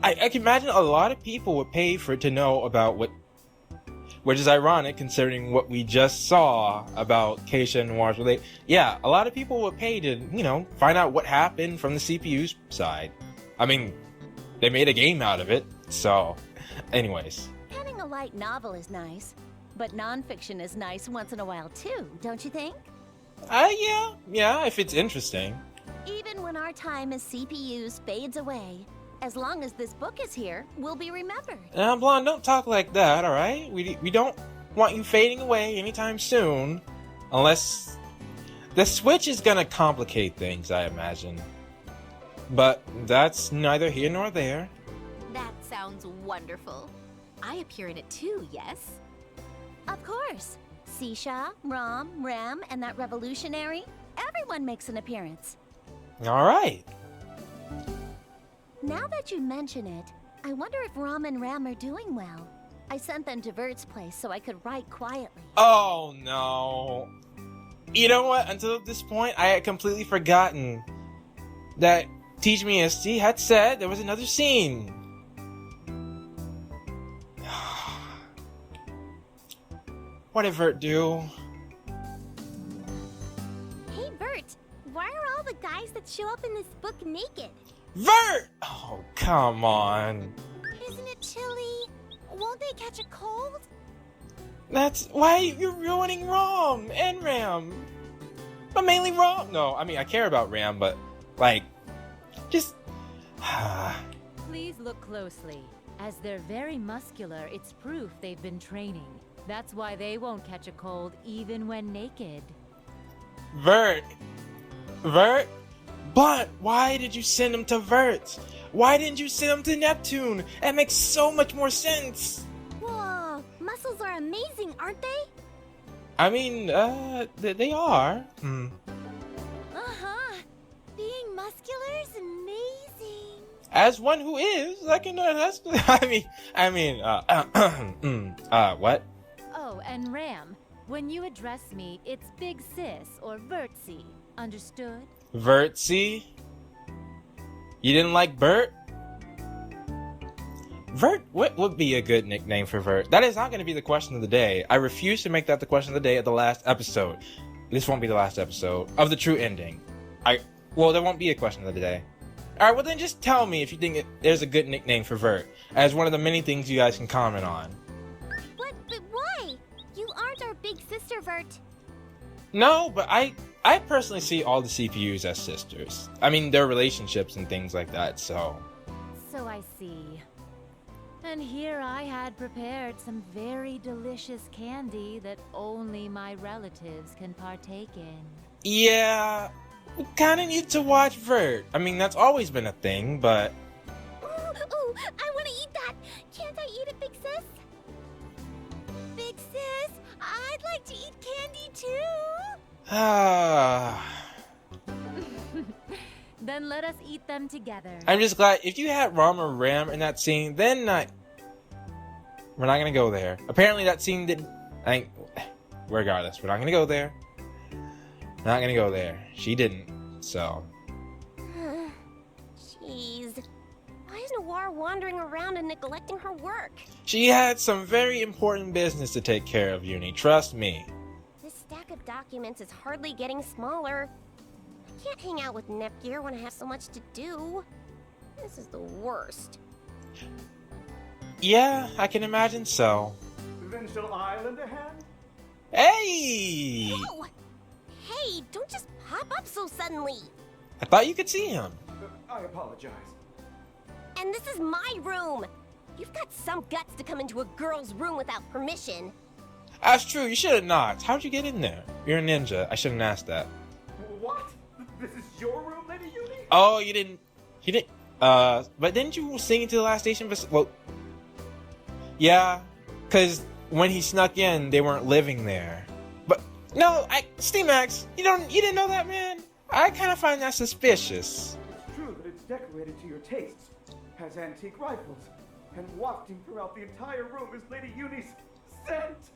I can imagine a lot of people would pay for it to know about which is ironic considering what we just saw about Keisha and Noir's relate. Yeah, a lot of people would pay to, find out what happened from the CPU's side. I mean, they made a game out of it, so, anyways. Penning a light novel is nice, but nonfiction is nice once in a while too, don't you think? Yeah, if it's interesting. Even when our time as CPUs fades away, as long as this book is here, we'll be remembered. Blonde, don't talk like that, alright? We don't want you fading away anytime soon. Unless... The Switch is gonna complicate things, I imagine. But that's neither here nor there. That sounds wonderful. I appear in it too, yes? Of course. Sisha, Rom, Ram, and that revolutionary. Everyone makes an appearance. Alright. Now that you mention it, I wonder if Rom and Ram are doing well. I sent them to Vert's place so I could write quietly. Oh no. You know what? Until this point, I had completely forgotten that Teach Me ST had said there was another scene. What did Vert do? Hey, Vert, why are all the guys that show up in this book naked? Vert! Oh, come on. Isn't it chilly? Won't they catch a cold? That's why you're ruining Rom and Ram. But mainly Rom. No, I mean, I care about Ram, but, like, just... Please look closely. As they're very muscular, it's proof they've been training. That's why they won't catch a cold even when naked. Vert? But why did you send him to Vert? Why didn't you send him to Neptune? That makes so much more sense. Whoa, muscles are amazing, aren't they? I mean, they are. Uh-huh. Being muscular is amazing. As one who is, I can attest. What? Oh, and Ram, when you address me, it's Big Sis or Vertsy. Understood? Vertsy? You didn't like Bert? Vert, what would be a good nickname for Vert? That is not going to be the question of the day. I refuse to make that the question of the day at the last episode. This won't be the last episode of the true ending. Well, there won't be a question of the day. Alright, well then just tell me if you think there's a good nickname for Vert, as one of the many things you guys can comment on. But why? You aren't our big sister, Vert. No, but I personally see all the CPUs as sisters. I mean, their relationships and things like that, so... So I see. And here I had prepared some very delicious candy that only my relatives can partake in. Yeah, we kinda need to watch Vert. I mean, that's always been a thing, but... Ooh, I want to eat that! Can't I eat it, Big Sis? Big Sis, I'd like to eat candy too! Then let us eat them together. I'm just glad, if you had Ram or Ram in that scene, then we're not gonna go there. Apparently that scene didn't... regardless, we're not gonna go there. Not gonna go there. She didn't, so... Jeez. Why is Noir wandering around and neglecting her work? She had some very important business to take care of, Uni. Trust me. This stack of documents is hardly getting smaller. I can't hang out with Nepgear when I have so much to do. This is the worst. Yeah, I can imagine so. Then shall I lend a hand? Hey! Whoa! Hey, don't just pop up so suddenly. I thought you could see him. I apologize. And this is my room. You've got some guts to come into a girl's room without permission. That's true, you should have knocked. How'd you get in there? You're a ninja. I shouldn't ask that. What? This is your room, Lady Uni? Oh, you didn't... but didn't you sing into the last station? Well... Yeah, because when he snuck in, they weren't living there. But, no, Steamax, you didn't know that, man? I kind of find that suspicious. It's true that it's decorated to your tastes, has antique rifles, and wafting throughout the entire room is Lady Uni's scent.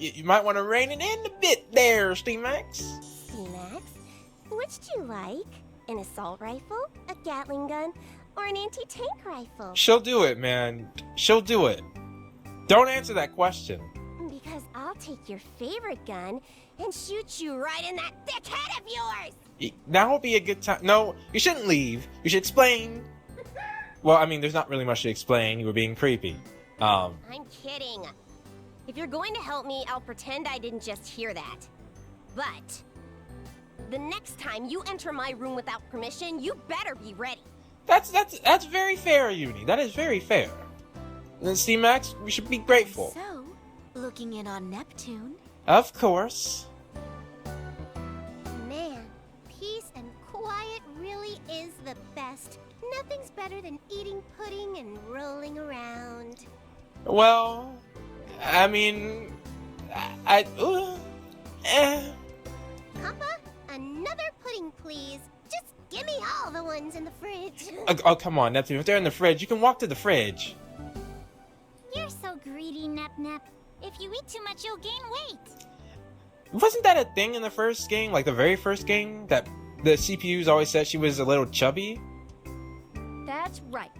You might want to rein it in a bit there, Steamax. Steamax, which do you like? An assault rifle, a Gatling gun, or an anti-tank rifle? She'll do it, man. She'll do it. Don't answer that question. Because I'll take your favorite gun and shoot you right in that thick head of yours! Now would be a good time. No, you shouldn't leave. You should explain. Well, I mean, there's not really much to explain. You were being creepy. I'm kidding. If you're going to help me, I'll pretend I didn't just hear that. But the next time you enter my room without permission, you better be ready. That's very fair, Uni. That is very fair. And Steamax, we should be grateful. So, looking in on Neptune. Of course. Man, peace and quiet really is the best. Nothing's better than eating pudding and rolling around. Well, I mean, Papa, another pudding, please. Just give me all the ones in the fridge. Oh, come on, Neptune. If they're in the fridge, you can walk to the fridge. You're so greedy, Nep Nep. If you eat too much, you'll gain weight. Wasn't that a thing in the first game, like the very first game, that the CPUs always said she was a little chubby? That's right.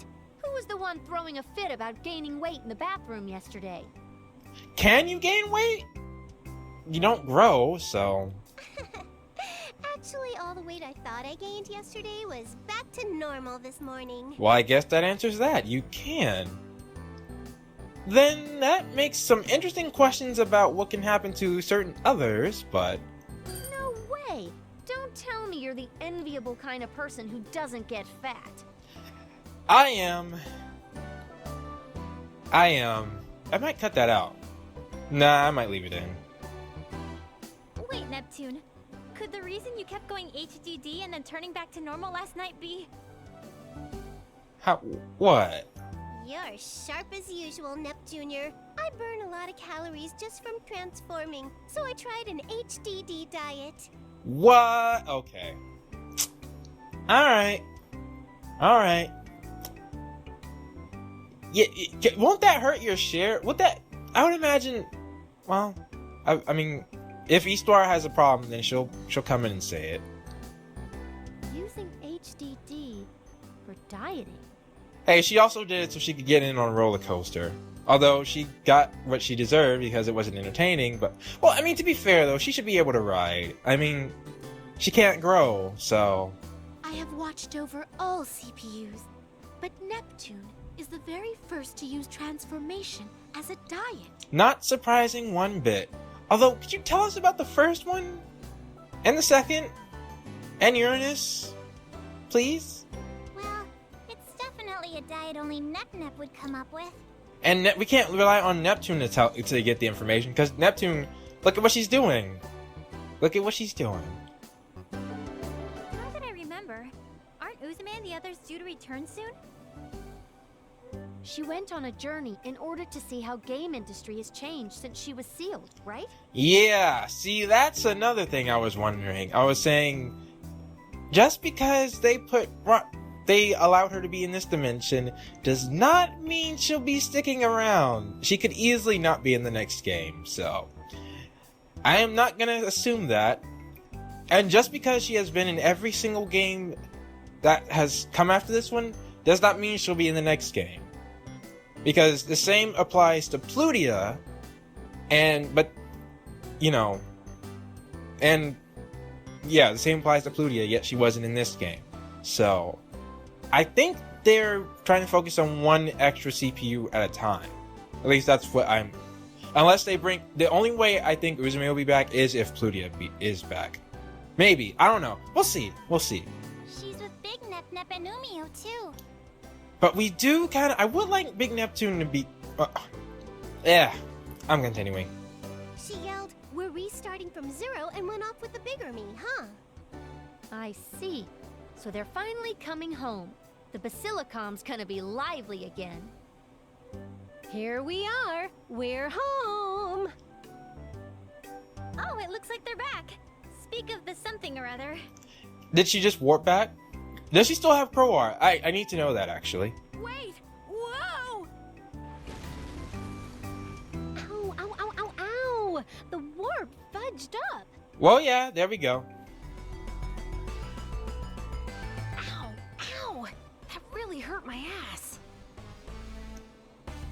Who was the one throwing a fit about gaining weight in the bathroom yesterday? Can you gain weight? You don't grow, so... Actually, all the weight I thought I gained yesterday was back to normal this morning. Well, I guess that answers that. You can. Then that makes some interesting questions about what can happen to certain others, but... No way! Don't tell me you're the enviable kind of person who doesn't get fat. I am. I might cut that out. Nah, I might leave it in. Wait, Neptune. Could the reason you kept going HDD and then turning back to normal last night be... How? What? You're sharp as usual, Nep Jr. I burn a lot of calories just from transforming, so I tried an HDD diet. What? Okay. Alright. Alright. Yeah, won't that hurt your share? Would that... I would imagine... Well, I mean, if Eastwar has a problem, then she'll come in and say it. Using HDD for dieting. Hey, she also did it so she could get in on a roller coaster. Although she got what she deserved because it wasn't entertaining, but... Well, I mean, to be fair, though, she should be able to ride. I mean, she can't grow, so... I have watched over all CPUs, but Neptune is the very first to use transformation as a diet. Not surprising one bit. Although, could you tell us about the first one? And the second? And Uranus? Please? Well, it's definitely a diet only Nep would come up with. And we can't rely on Neptune to get the information, because Neptune, look at what she's doing. Look at what she's doing. Now that I remember, aren't Uzume and the others due to return soon? She went on a journey in order to see how game industry has changed since she was sealed, right? Yeah, see, that's another thing I was wondering. I was saying, just because they allowed her to be in this dimension does not mean she'll be sticking around. She could easily not be in the next game, so I am not gonna assume that. And just because she has been in every single game that has come after this one does not mean she'll be in the next game. Because the same applies to Plutia, the same applies to Plutia, yet she wasn't in this game. So I think they're trying to focus on one extra CPU at a time. At least that's what I'm... Unless they bring... The only way I think Uzume will be back is if Plutia is back. Maybe. I don't know. We'll see. We'll see. She's with Big Nep and Umio, too. But we do kind of... I would like Big Neptune to be... I'm continuing. She yelled, "We're restarting from zero," and went off with the bigger me, huh? I see. So they're finally coming home. The Basilicom's gonna be lively again. Here we are. We're home. Oh, it looks like they're back. Speak of the something or other. Did she just warp back? Does she still have Pro Art? I need to know that, actually. Wait! Whoa! Ow, ow, ow, ow, ow! The warp fudged up. Well, yeah, there we go. Ow! That really hurt my ass.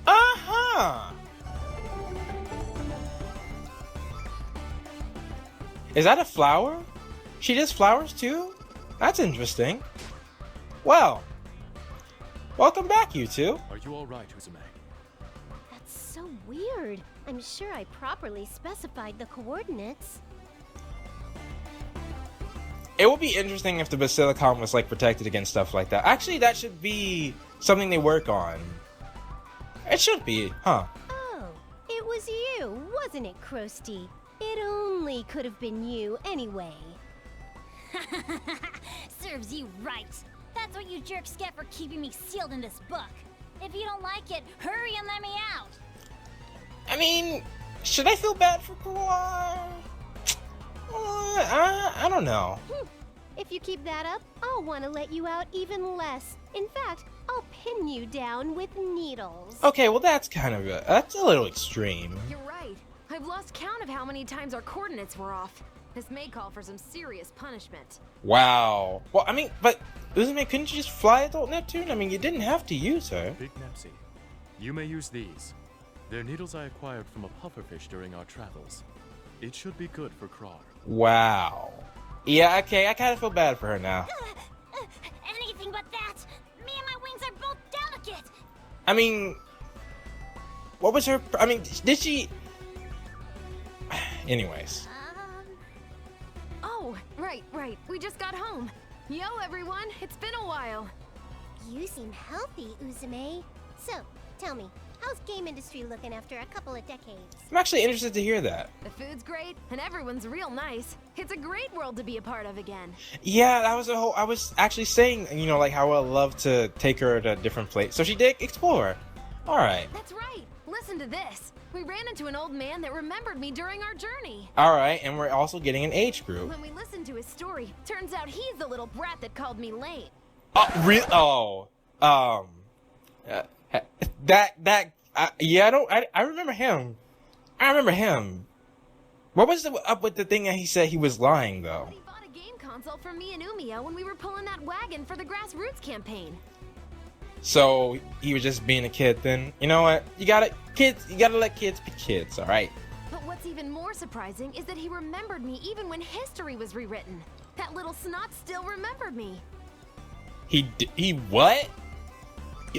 Uh-huh! Is that a flower? She does flowers too? That's interesting. Well, welcome back, you two. Are you all right, Uzume? That's so weird. I'm sure I properly specified the coordinates. It would be interesting if the Basilicom was like protected against stuff like that. Actually, that should be something they work on. It should be, huh? Oh, it was you, wasn't it, Krusty? It only could have been you anyway. Serves you right. That's what you jerks get for keeping me sealed in this book. If you don't like it, hurry and let me out. I mean, should I feel bad for Kawhi? I don't know. If you keep that up, I'll want to let you out even less. In fact, I'll pin you down with needles. Okay, well that's that's a little extreme. You're right. I've lost count of how many times our coordinates were off. This may call for some serious punishment. Wow. Well, I mean, but Uzume, couldn't you just fly Adult Neptune? I mean, you didn't have to use her. Big Nepsy, you may use these. They're needles I acquired from a pufferfish during our travels. It should be good for Krar. Wow. Yeah, okay, I kind of feel bad for her now. Anything but that. Me and my wings are both delicate. I mean, what was her... I mean, did she... Anyways. Oh, right. We just got home. Yo, everyone, it's been a while. You seem healthy, Uzume. So, tell me, how's game industry looking after a couple of decades? I'm actually interested to hear that. The food's great, and everyone's real nice. It's a great world to be a part of again. Yeah, that was a whole... I was actually saying, like how I'd love to take her to a different place. So she did explore. Alright. That's right. Listen to this. We ran into an old man that remembered me during our journey. Alright, and we're also getting an age group. When we listened to his story, turns out he's the little brat that called me late. Oh, yeah, I remember him. I remember him. What was up with the thing that he said he was lying, though? He bought a game console for me and Umiya when we were pulling that wagon for the Grassroots campaign. So he was just being a kid then? You know what? You gotta let kids be kids, alright? But what's even more surprising is that he remembered me even when history was rewritten. That little snot still remembered me. He what?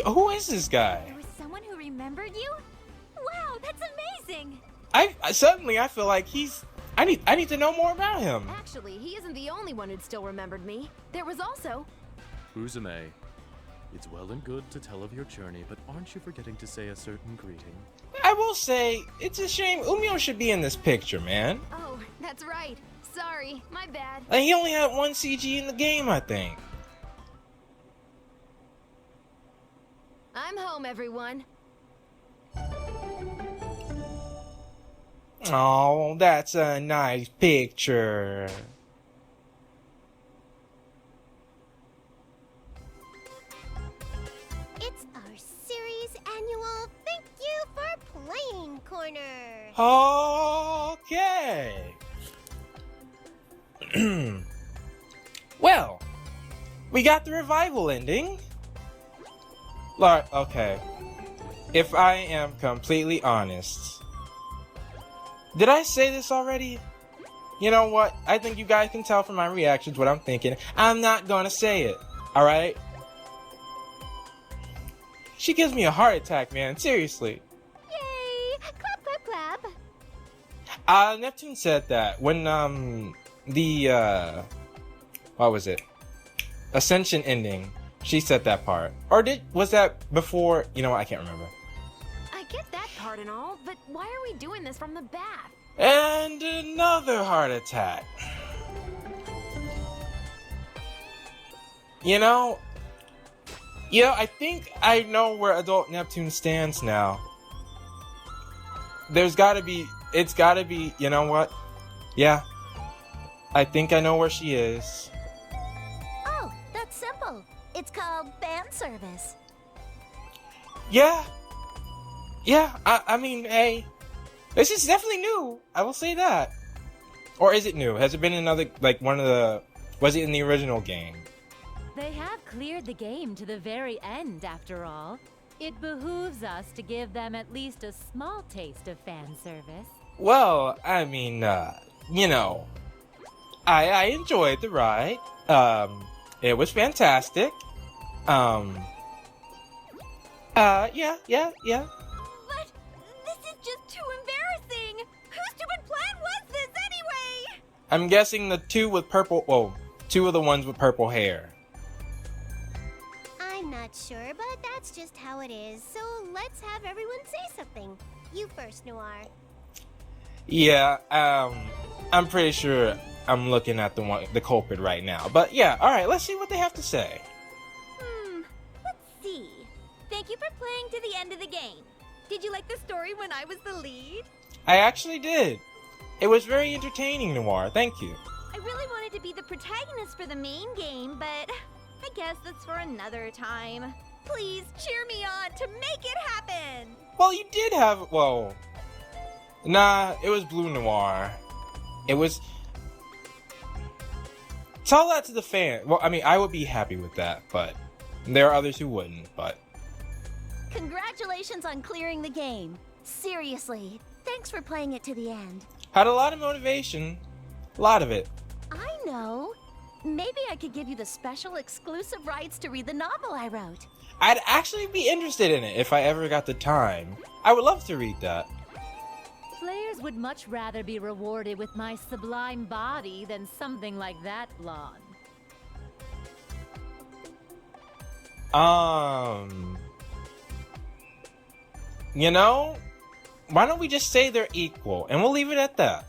Who is this guy? There was someone who remembered you? Wow, that's amazing! I suddenly feel like I need to know more about him. Actually, he isn't the only one who'd still remembered me. There was also... Uzume, it's well and good to tell of your journey, but aren't you forgetting to say a certain greeting? I will say, it's a shame Umio should be in this picture, man. Oh, that's right. Sorry, my bad. Like, he only had one CG in the game, I think. I'm home, everyone. Oh, that's a nice picture. It's our series annual thank you for playing corner. Okay. Well, we got the revival ending. Okay. If I am completely honest, did I say this already? You know what? I think you guys can tell from my reactions what I'm thinking. I'm not gonna say it. Alright? She gives me a heart attack, man. Seriously. Yay! Clap, clap, clap! Neptune said that when, what was it? Ascension ending. She said that part. Or was that before? You know what? I can't remember. I get that part and all, but why are we doing this from the bath? And another heart attack. You know, I think I know where Adult Neptune stands now. It's gotta be, you know what? Yeah. I think I know where she is. Oh, that's simple. It's called fan service. Yeah. Yeah, I mean, hey. This is definitely new. I will say that. Or is it new? Has it been another, like, was it in the original game? They have cleared the game to the very end, after all. It behooves us to give them at least a small taste of fan service. Well, I mean, you know, I enjoyed the ride. It was fantastic. Yeah. But this is just too embarrassing! Whose stupid plan was this anyway? I'm guessing the two of the ones with purple hair. I'm not sure, but that's just how it is. So let's have everyone say something. You first, Noir. Yeah, I'm pretty sure I'm looking at the culprit right now. But yeah, alright, let's see what they have to say. Let's see. Thank you for playing to the end of the game. Did you like the story when I was the lead? I actually did. It was very entertaining, Noir. Thank you. I really wanted to be the protagonist for the main game, but I guess that's for another time. Please cheer me on to make it happen! Well, you did have... Nah, it was Blue Noir. It was... Tell that to the fan. Well, I mean, I would be happy with that, but there are others who wouldn't, but... Congratulations on clearing the game. Seriously, thanks for playing it to the end. Had a lot of motivation. A lot of it. I know. Maybe I could give you the special exclusive rights to read the novel I wrote. I'd actually be interested in it if I ever got the time. I would love to read that. Players would much rather be rewarded with my sublime body than something like that blonde. You know, why don't we just say they're equal, and we'll leave it at that.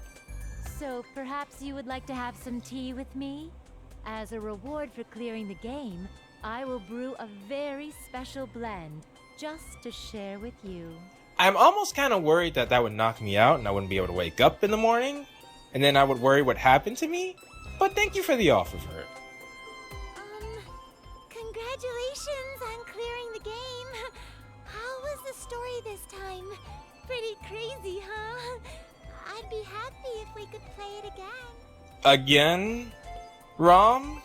So perhaps you would like to have some tea with me? As a reward for clearing the game, I will brew a very special blend just to share with you. I'm almost kind of worried that would knock me out and I wouldn't be able to wake up in the morning, and then I would worry what happened to me. But thank you for the offer, Vert. Congratulations on clearing the game. How was the story this time? Pretty crazy, huh? I'd be happy if we could play it again. Again? Rom?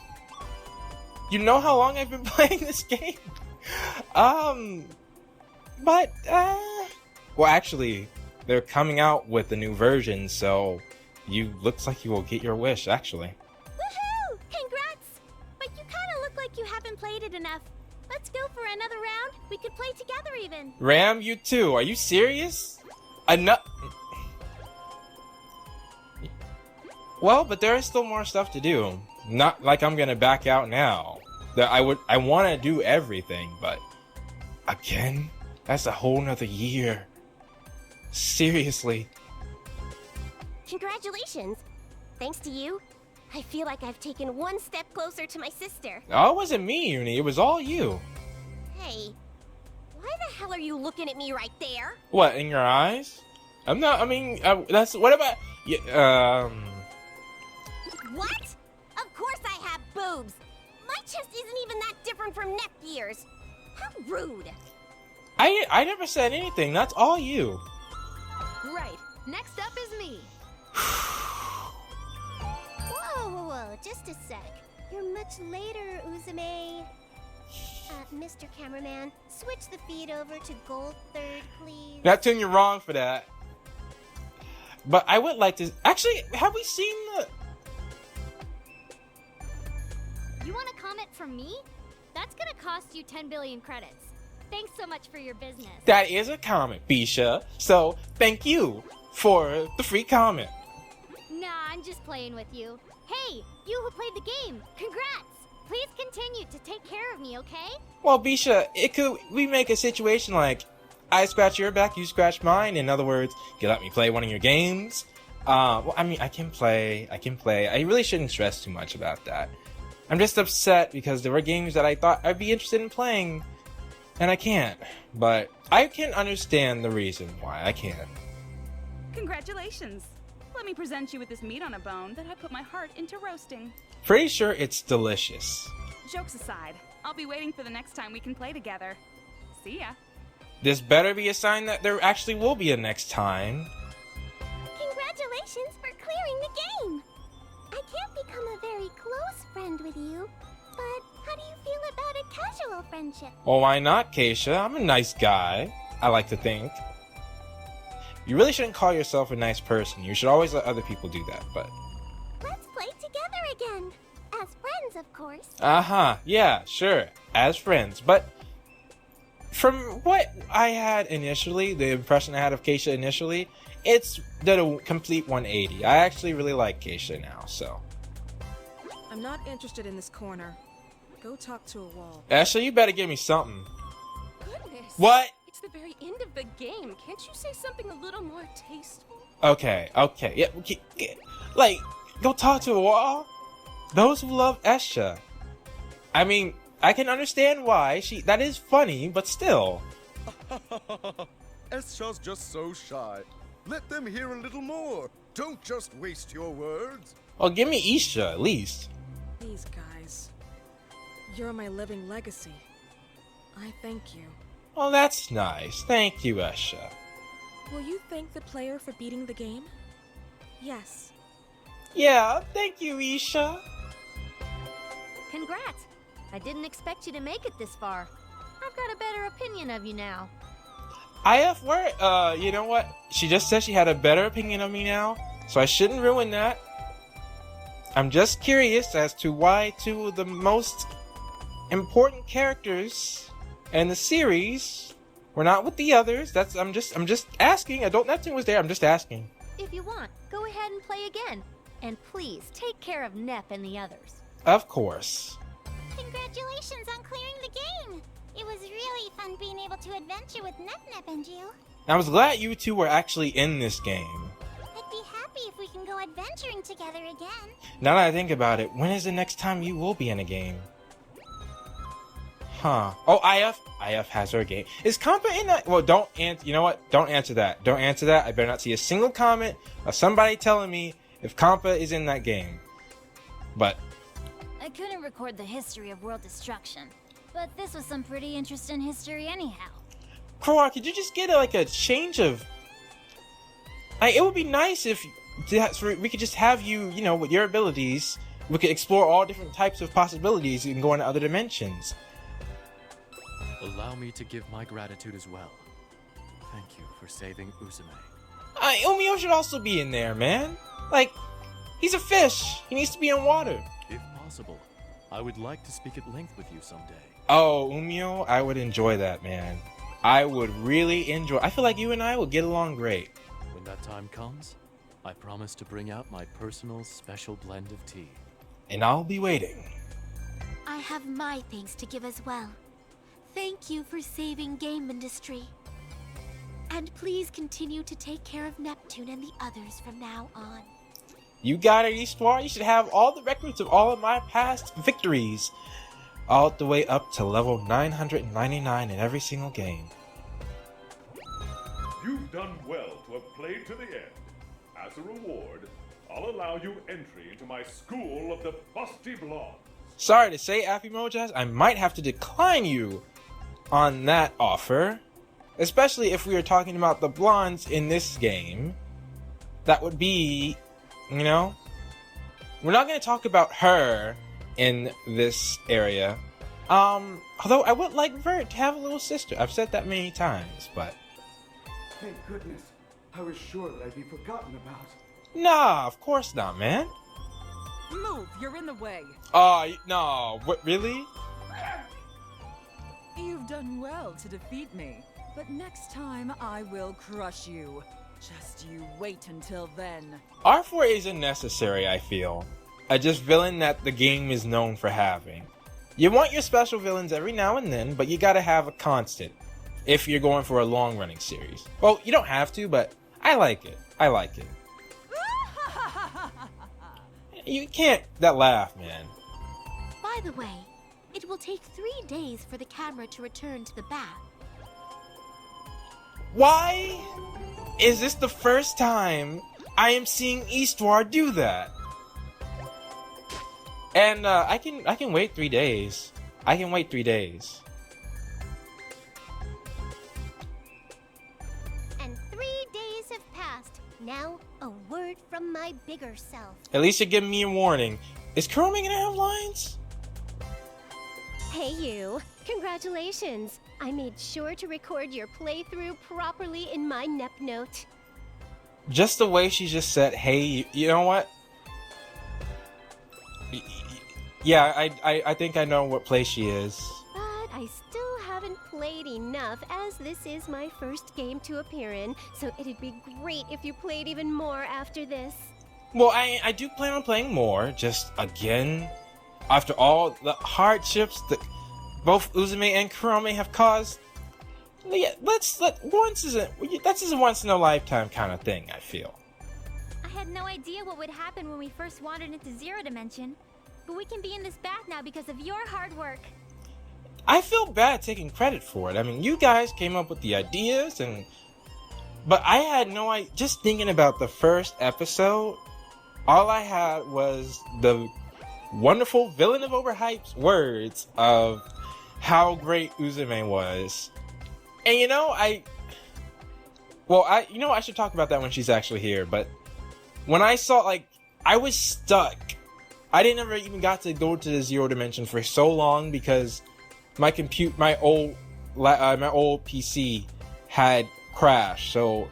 You know how long I've been playing this game? Well, actually, they're coming out with a new version, so looks like you will get your wish, actually. Woohoo! Congrats! But you kind of look like you haven't played it enough. Let's go for another round. We could play together even. Ram, you too. Are you serious? Well, but there is still more stuff to do. Not like I'm gonna back out now. I want to do everything, but again, that's a whole nother year. Seriously. Congratulations. Thanks to you, I feel like I've taken one step closer to my sister. Oh, it wasn't me, Uni. It was all you. Hey, why the hell are you looking at me right there? What, in your eyes? I'm not, that's, what about, What? Of course I have boobs. My chest isn't even that different from Neptier's. How rude. I never said anything. That's all you. Right. Next up is me. Whoa, just a sec. You're much later, Uzume. Mr. Cameraman, switch the feed over to gold 3rd, please. Neptune, you're wrong for that. But I would like to... Actually, have we seen the... You want a comment from me? That's gonna cost you 10 billion credits. Thanks so much for your business. That is a comment, Bisha. So, thank you for the free comment. Nah, I'm just playing with you. Hey, you who played the game, congrats! Please continue to take care of me, okay? Well, Bisha, we make a situation like, I scratch your back, you scratch mine. In other words, you let me play one of your games. Well, I can play. I really shouldn't stress too much about that. I'm just upset because there were games that I thought I'd be interested in playing, and I can't. But I can understand the reason why I can't. Congratulations! Let me present you with this meat on a bone that I put my heart into roasting. Pretty sure it's delicious. Jokes aside, I'll be waiting for the next time we can play together. See ya. This better be a sign that there actually will be a next time. Congratulations for clearing the game! I can't become a very close friend with you, but how do you feel about a casual friendship? Well, why not, Keisha? I'm a nice guy, I like to think. You really shouldn't call yourself a nice person. You should always let other people do that, but... Let's play together again. As friends, of course. Yeah, sure. As friends, but... From what I had initially, the impression I had of Keisha initially, it's the complete 180. I actually really like Keisha now, so... I'm not interested in this corner. Go talk to a wall. Ashley, you better give me something. Goodness. What? It's the very end of the game. Can't you say something a little more tasteful? Okay. Yeah, like, go talk to a wall? Those who love Esha. I can understand why. That is funny, but still. Esha's just so shy. Let them hear a little more. Don't just waste your words. Well, give me Isha, at least. These guys. You're my living legacy. I thank you. Well, that's nice. Thank you, Esha. Will you thank the player for beating the game? Yes. Yeah, thank you, Isha. Congrats! I didn't expect you to make it this far. I've got a better opinion of you now. IF, you know what? She just said she had a better opinion of me now, so I shouldn't ruin that. I'm just curious as to why two of the most important characters in the series were not with the others. I'm just asking. I don't know Neptune was there. I'm just asking. If you want, go ahead and play again. And please, take care of Nep and the others. Of course. Congratulations on clearing the game! It was really fun being able to adventure with Nep and you. I was glad you two were actually in this game. I'd be happy if we can go adventuring together again. Now that I think about it, when is the next time you will be in a game? Huh. Oh, IF has her game. Is Compa in that? Well, don't answer. You know what? Don't answer that. Don't answer that. I better not see a single comment of somebody telling me if Compa is in that game. But I couldn't record the history of world destruction, But this was some pretty interesting history anyhow. Crowar, could you just get like a change of... it would be nice if we could just have you, you know, with your abilities, we could explore all different types of possibilities and go into other dimensions. Allow me to give my gratitude as well. Thank you for saving Uzume. Umio should also be in there, man. Like, he's a fish. He needs to be in water. If possible, I would like to speak at length with you someday. Oh, Umio, I would enjoy that, man. I would really enjoy... I feel like you and I would get along great. When that time comes, I promise to bring out my personal special blend of tea. And I'll be waiting. I have my thanks to give as well. Thank you for saving game industry. And please continue to take care of Neptune and the others from now on. You got it, Histoire. You should have all the records of all of my past victories. All the way up to level 999 in every single game. You've done well to have played to the end. As a reward, I'll allow you entry into my school of the Busty Blondes. Sorry to say, Affymojaz, I might have to decline you on that offer. Especially if we are talking about the blondes in this game. That would be, you know... We're not going to talk about her in this area. Although I would like Vert to have a little sister. I've said that many times, but... Thank goodness. I was sure that I'd be forgotten about. Nah, of course not, man. Move, you're in the way. No, what, really? You've done well to defeat me, but next time I will crush you. Just you wait until then. R4 isn't necessary, I feel. Just villain that the game is known for having. You want your special villains every now and then, but you gotta have a constant if you're going for a long-running series. Well, you don't have to, but I like it. I like it. You can't... That laugh, man. By the way, it will take 3 days for the camera to return to the bath. Why is this the first time I am seeing Histoire do that? And I can wait 3 days. I can wait 3 days. And 3 days have passed. Now, a word from my bigger self. At least you're giving me a warning. Is Kurome gonna have lines? Hey you, congratulations. I made sure to record your playthrough properly in my Nep note. Just the way she just said, hey, you know what? Yeah, I think I know what place she is. But I still haven't played enough, as this is my first game to appear in, so it'd be great if you played even more after this. Well, I do plan on playing more, just again, after all the hardships that both Uzume and Kurome have caused. Yeah, that's a once in a lifetime kind of thing, I feel. I had no idea what would happen when we first wandered into Zero Dimension. But we can be in this bath now because of your hard work. I feel bad taking credit for it. I mean, you guys came up with the ideas, but I had no idea. Just thinking about the first episode, all I had was the wonderful villain of Overhype's words of how great Uzume was. And you know, I should talk about that when she's actually here. But when I saw, like, I was stuck. I didn't ever even got to go to the Zero Dimension for so long because my old PC had crashed. So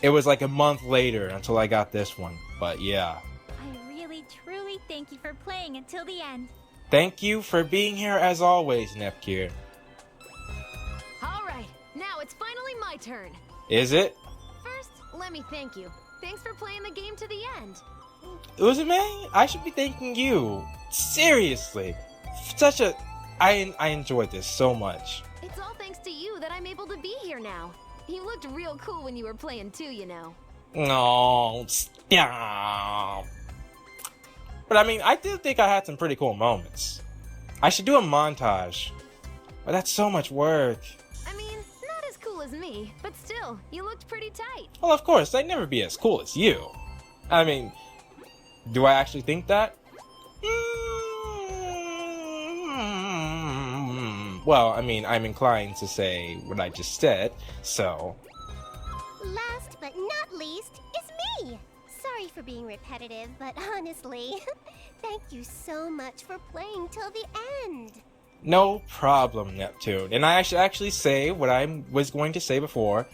it was like a month later until I got this one. But yeah. I really, truly thank you for playing until the end. Thank you for being here as always, Nepgear. Alright, now it's finally my turn. Is it? First, let me thank you. Thanks for playing the game to the end. Uzume, I should be thanking you. Seriously. I enjoyed this so much. It's all thanks to you that I'm able to be here now. You looked real cool when you were playing too, you know. No, stop. But I mean, I did think I had some pretty cool moments. I should do a montage. But that's so much work. I mean, not as cool as me, but still, you looked pretty tight. Well, of course, I'd never be as cool as you. I mean, do I actually think that? well, I mean, I'm inclined to say what I just said, so... Last but not least is me! Sorry for being repetitive, but honestly, thank you so much for playing till the end. No problem, Neptune. And I should actually say what I was going to say before.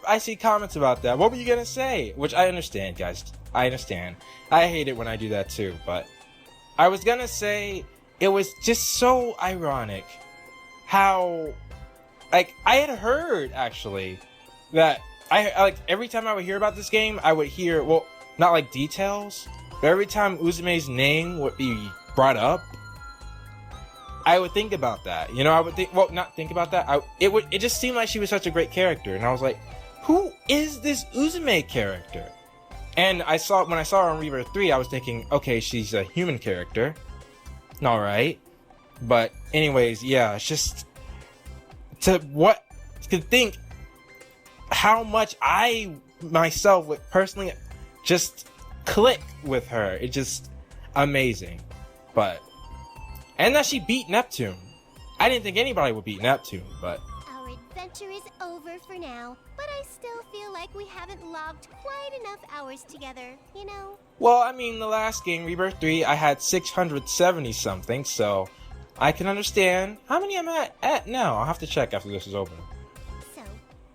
I see comments about that. What were you gonna say? Which I understand, guys. I understand. I hate it when I do that too, but... I was gonna say, it was just so ironic how... Like, I had heard, actually, that... like, every time I would hear about this game, I would hear, well, not like details, but every time Uzume's name would be brought up, I would think about that. You know, I would think, well, not think about that. It just seemed like she was such a great character, and I was like, who is this Uzume character? And when I saw her on Rebirth 3, I was thinking, okay, she's a human character. Alright. But anyways, yeah, it's just to think how much I myself would personally just click with her. It's just amazing. And that she beat Neptune. I didn't think anybody would beat Neptune, but... Our adventure is over for now, but I still feel like we haven't logged quite enough hours together, you know? Well, I mean, the last game, Rebirth 3, I had 670 something, so I can understand. How many am I at now? I'll have to check after this is over. So,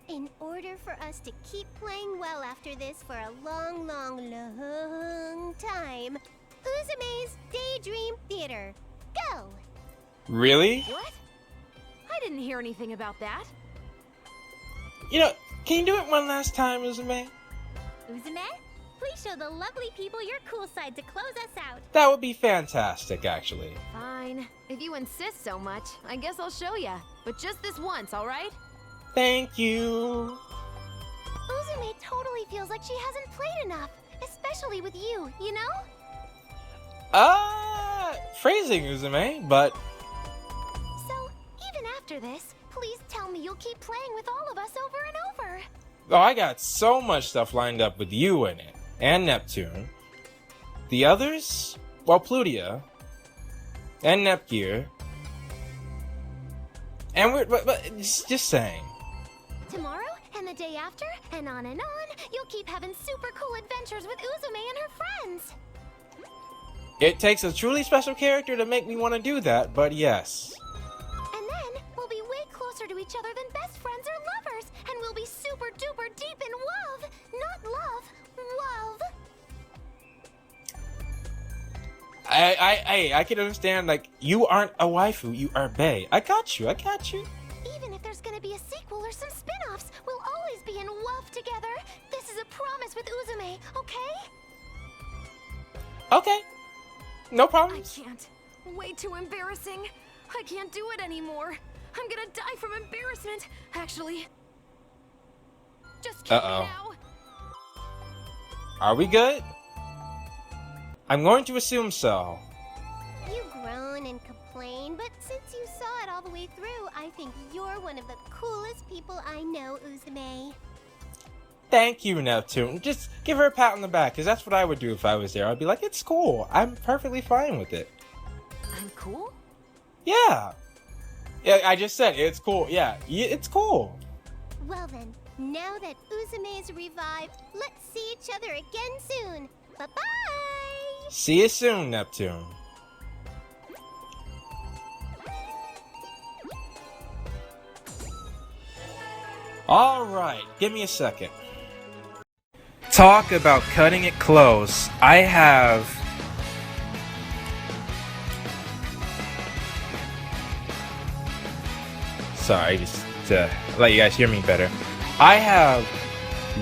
in order for us to keep playing well after this for a long, long, long time, Uzume's Daydream Theater. Go! Really? What? I didn't hear anything about that. You know, can you do it one last time, Uzume? Uzume, please show the lovely people your cool side to close us out. That would be fantastic, actually. Fine. If you insist so much, I guess I'll show ya. But just this once, alright? Thank you. Uzume totally feels like she hasn't played enough, especially with you, you know? Phrasing, Uzume, but... So, even after this, please tell me you'll keep playing with all of us over and over. Oh, I got so much stuff lined up with you in it. And Neptune. The others? Well, Plutia. And Nepgear. And we're... But just saying. Tomorrow, and the day after, and on, you'll keep having super cool adventures with Uzume and her friends. It takes a truly special character to make me want to do that, but yes. And then, we'll be way closer to each other than best friends or lovers, and we'll be super duper deep in love. Not love, love. I can understand, like, you aren't a waifu, you are bae. I got you. Even if there's gonna be a sequel or some spin-offs, we'll always be in love together. This is a promise with Uzume, okay? Okay. No problem. I can't. Way too embarrassing. I can't do it anymore. I'm gonna die from embarrassment, actually. Just kidding now. Are we good? I'm going to assume so. You groan and complain, but since you saw it all the way through, I think you're one of the coolest people I know, Uzume. Thank you, Neptune. Just give her a pat on the back, because that's what I would do if I was there. I'd be like, it's cool. I'm perfectly fine with it. I'm cool? Yeah. Yeah, I just said it's cool. Yeah, it's cool. Well then, now that Uzume is revived, let's see each other again soon. Bye-bye! See you soon, Neptune. Alright, give me a second. Talk about cutting it close. I have... Sorry, just to let you guys hear me better. I have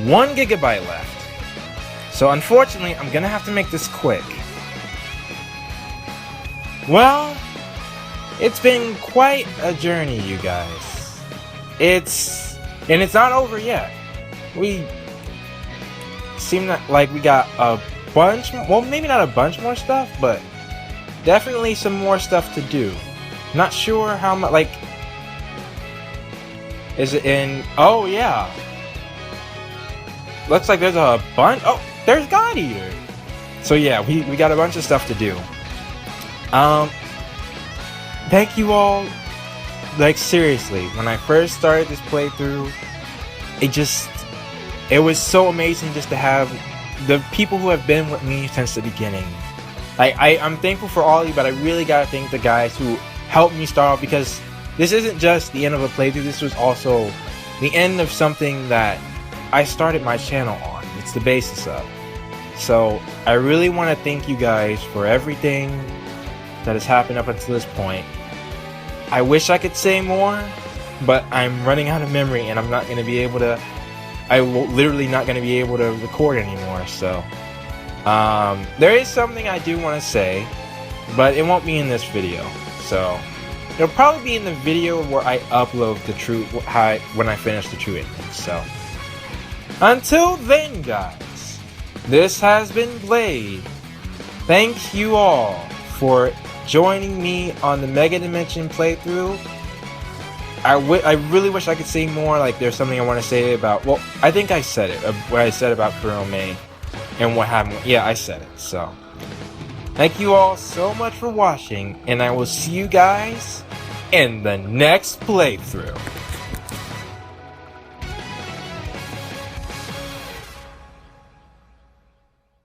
1 gigabyte left. So unfortunately, I'm gonna have to make this quick. Well, it's been quite a journey, you guys. It's not over yet. We seem like we got a bunch, well, maybe not a bunch more stuff, but definitely some more stuff to do. Not sure how much, like, is it in, oh yeah. Looks like there's a bunch, oh, there's God Eater. So yeah, we got a bunch of stuff to do. Thank you all like seriously, when I first started this playthrough, it was so amazing just to have the people who have been with me since the beginning. I'm thankful for all of you, but I really gotta thank the guys who helped me start off, because this isn't just the end of a playthrough, this was also the end of something that I started my channel on. It's the basis of. So I really want to thank you guys for everything that has happened up until this point. I wish I could say more, but I'm running out of memory and I'm not going to be able to, literally not going to be able to record anymore. So there is something I do want to say, but it won't be in this video. So it'll probably be in the video where I upload the true, when I finish the true ending. So until then, guys, this has been Blade. Thank you all for joining me on the Megadimension playthrough. I really wish I could say more. Like, there's something I want to say about, well, I think I said it, what I said about Kurome and what happened. Yeah, I said it. So thank you all so much for watching, and I will see you guys in the next playthrough.